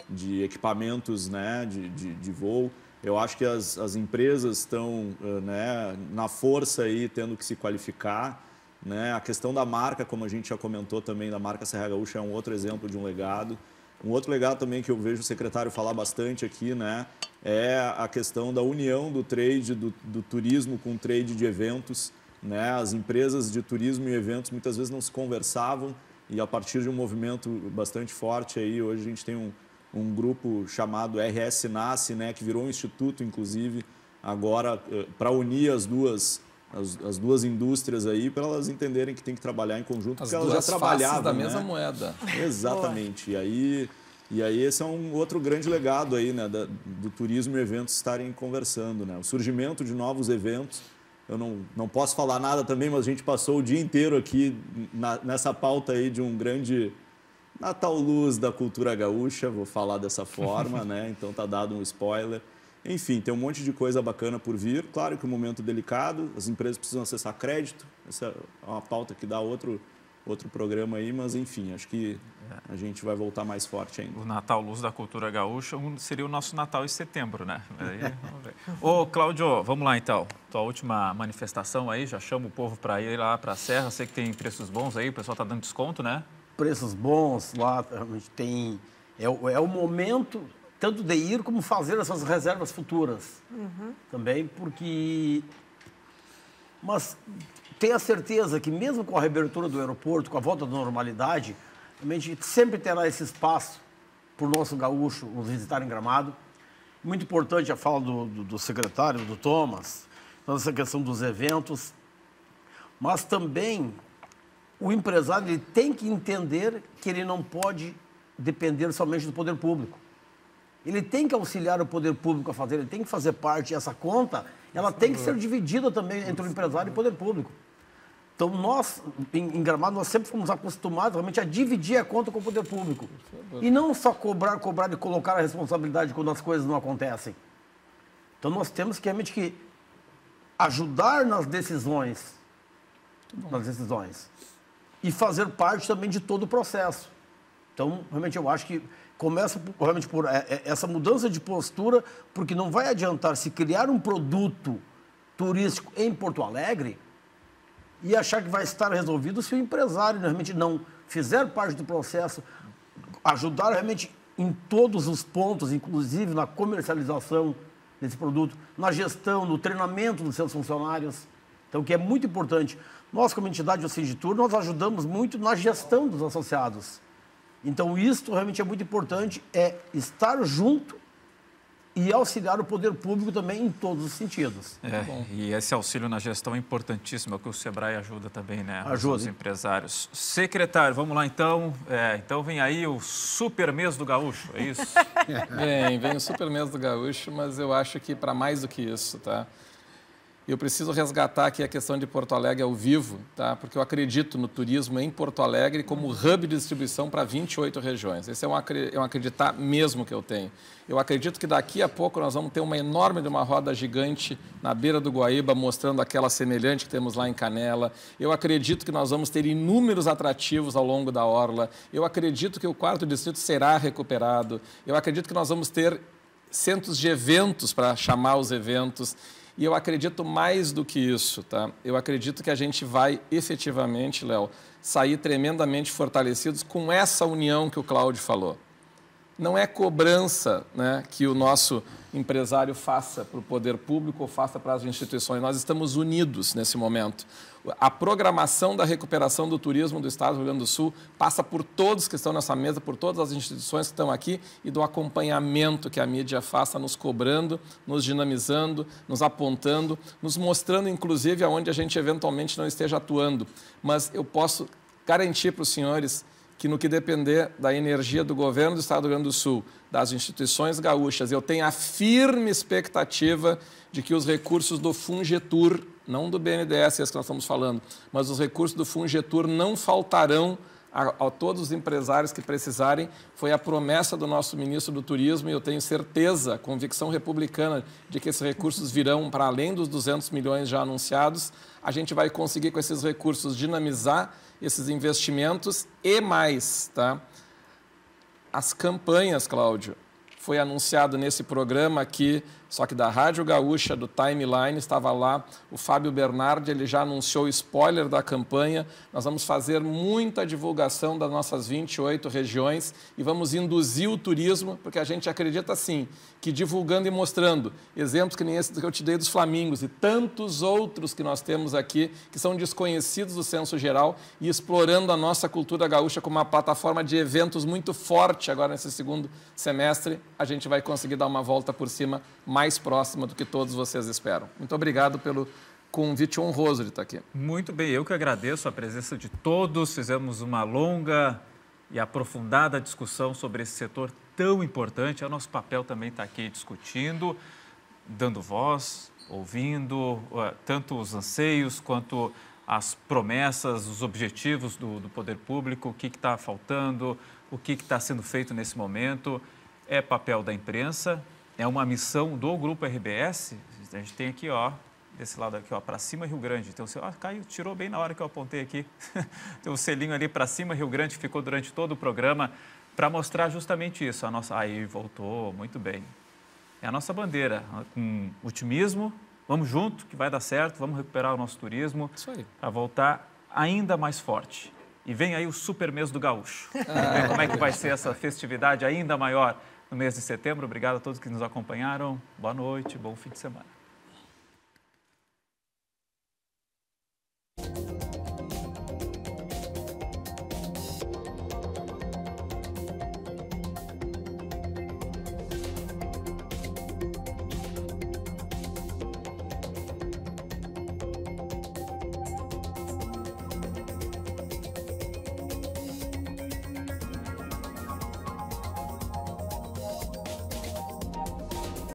de equipamentos, né, de voo. Eu acho que as empresas estão, né, na força aí, tendo que se qualificar. Né? A questão da marca, como a gente já comentou também, da marca Serra Gaúcha é um outro exemplo de um legado. Um outro legado também que eu vejo o secretário falar bastante aqui, né, é a questão da união do trade, do turismo com o trade de eventos. Né? As empresas de turismo e eventos muitas vezes não se conversavam e a partir de um movimento bastante forte aí, hoje a gente tem um grupo chamado RS Nasce, né, que virou um instituto, inclusive, agora para unir as duas indústrias aí, para elas entenderem que tem que trabalhar em conjunto, porque elas já trabalhavam, da né? mesma moeda. Exatamente. E aí esse é um outro grande legado aí, né, do turismo e eventos estarem conversando, né? O surgimento de novos eventos. Eu não posso falar nada também, mas a gente passou o dia inteiro aqui nessa pauta aí de um grande Natal Luz da cultura gaúcha, vou falar dessa forma, né? Então tá dado um spoiler. Enfim, tem um monte de coisa bacana por vir. Claro que é um momento delicado, as empresas precisam acessar crédito. Essa é uma pauta que dá outro programa aí, mas enfim, acho que a gente vai voltar mais forte ainda. O Natal Luz da cultura gaúcha seria o nosso Natal em setembro, né? Aí, vamos ver. Ô, Cláudio, vamos lá então. Tua última manifestação aí, já chama o povo para ir lá para a Serra. Sei que tem preços bons aí, o pessoal está dando desconto, né? Preços bons lá, realmente tem... É o momento... tanto de ir como fazer essas reservas futuras também, porque... Mas tenha certeza que mesmo com a reabertura do aeroporto, com a volta da normalidade, a gente sempre terá esse espaço para o nosso gaúcho nos visitar em Gramado. Muito importante a fala do secretário, do Thomas, essa questão dos eventos, mas também o empresário ele tem que entender que ele não pode depender somente do poder público. Ele tem que auxiliar o poder público a fazer, ele tem que fazer parte, essa conta, ela tem que ser dividida também entre o empresário e o poder público. Então, nós, em Gramado, nós sempre fomos acostumados realmente a dividir a conta com o poder público. E não só cobrar e colocar a responsabilidade quando as coisas não acontecem. Então, nós temos que realmente que ajudar nas decisões. E fazer parte também de todo o processo. Então, realmente, eu acho que começa realmente por essa mudança de postura, porque não vai adiantar se criar um produto turístico em Porto Alegre e achar que vai estar resolvido se o empresário realmente não fizer parte do processo, ajudar realmente em todos os pontos, inclusive na comercialização desse produto, na gestão, no treinamento dos seus funcionários. Então, o que é muito importante. Nós, como entidade do Sinditur, nós ajudamos muito na gestão dos associados. Então, isso realmente é muito importante, é estar junto e auxiliar o poder público também em todos os sentidos. E esse auxílio na gestão é importantíssimo, é o que o Sebrae ajuda também, né? Ajuda. Os empresários. Secretário, vamos lá então. Então vem aí o super mês do gaúcho, é isso? Vem o super mês do gaúcho, mas eu acho que para mais do que isso, tá? Eu preciso resgatar aqui a questão de Porto Alegre ao vivo, tá? Porque eu acredito no turismo em Porto Alegre como hub de distribuição para 28 regiões. Esse é um acreditar mesmo que eu tenho. Eu acredito que daqui a pouco nós vamos ter uma enorme de uma roda gigante na beira do Guaíba, mostrando aquela semelhante que temos lá em Canela. Eu acredito que nós vamos ter inúmeros atrativos ao longo da orla. Eu acredito que o 4º distrito será recuperado. Eu acredito que nós vamos ter centros de eventos para chamar os eventos. E eu acredito mais do que isso, tá? Eu acredito que a gente vai efetivamente, Léo, sair tremendamente fortalecidos com essa união que o Cláudio falou. Não é cobrança, né, que o nosso empresário faça para o poder público ou faça para as instituições. Nós estamos unidos nesse momento. A programação da recuperação do turismo do Estado do Rio Grande do Sul passa por todos que estão nessa mesa, por todas as instituições que estão aqui e do acompanhamento que a mídia faça, nos cobrando, nos dinamizando, nos apontando, nos mostrando, inclusive, aonde a gente eventualmente não esteja atuando. Mas eu posso garantir para os senhores que no que depender da energia do governo do Estado do Rio Grande do Sul, das instituições gaúchas, eu tenho a firme expectativa de que os recursos do Fungetur, não do BNDES, esse que nós estamos falando, mas os recursos do Fungetur não faltarão a todos os empresários que precisarem. Foi a promessa do nosso ministro do Turismo e eu tenho certeza, convicção republicana, de que esses recursos virão para além dos 200 milhões já anunciados. A gente vai conseguir, com esses recursos, dinamizar esses investimentos e mais, tá? As campanhas, Cláudio, foi anunciado nesse programa aqui, só que da Rádio Gaúcha, do Timeline, estava lá o Fábio Bernardi, ele já anunciou o spoiler da campanha. Nós vamos fazer muita divulgação das nossas 28 regiões e vamos induzir o turismo, porque a gente acredita, assim, que divulgando e mostrando exemplos que nem esse que eu te dei dos flamingos e tantos outros que nós temos aqui, que são desconhecidos do senso geral, e explorando a nossa cultura gaúcha como uma plataforma de eventos muito forte agora nesse segundo semestre, a gente vai conseguir dar uma volta por cima mais próxima do que todos vocês esperam. Muito obrigado pelo convite honroso de estar aqui. Muito bem, eu que agradeço a presença de todos. Fizemos uma longa e aprofundada discussão sobre esse setor tão importante. O nosso papel também está aqui discutindo, dando voz, ouvindo tanto os anseios quanto as promessas, os objetivos do poder público, o que está faltando, o que está sendo feito nesse momento. É papel da imprensa, é uma missão do Grupo RBS. A gente tem aqui, ó, desse lado aqui, ó, para cima Rio Grande. Então, ó, caiu, tirou bem na hora que eu apontei aqui. Tem um selinho ali para cima Rio Grande, que ficou durante todo o programa, para mostrar justamente isso. A nossa... Aí, voltou, muito bem. É a nossa bandeira, com otimismo. Vamos junto, que vai dar certo, vamos recuperar o nosso turismo para voltar ainda mais forte. E vem aí o super mês do gaúcho. Como é que vai ser essa festividade ainda maior no mês de setembro. Obrigado a todos que nos acompanharam. Boa noite, bom fim de semana.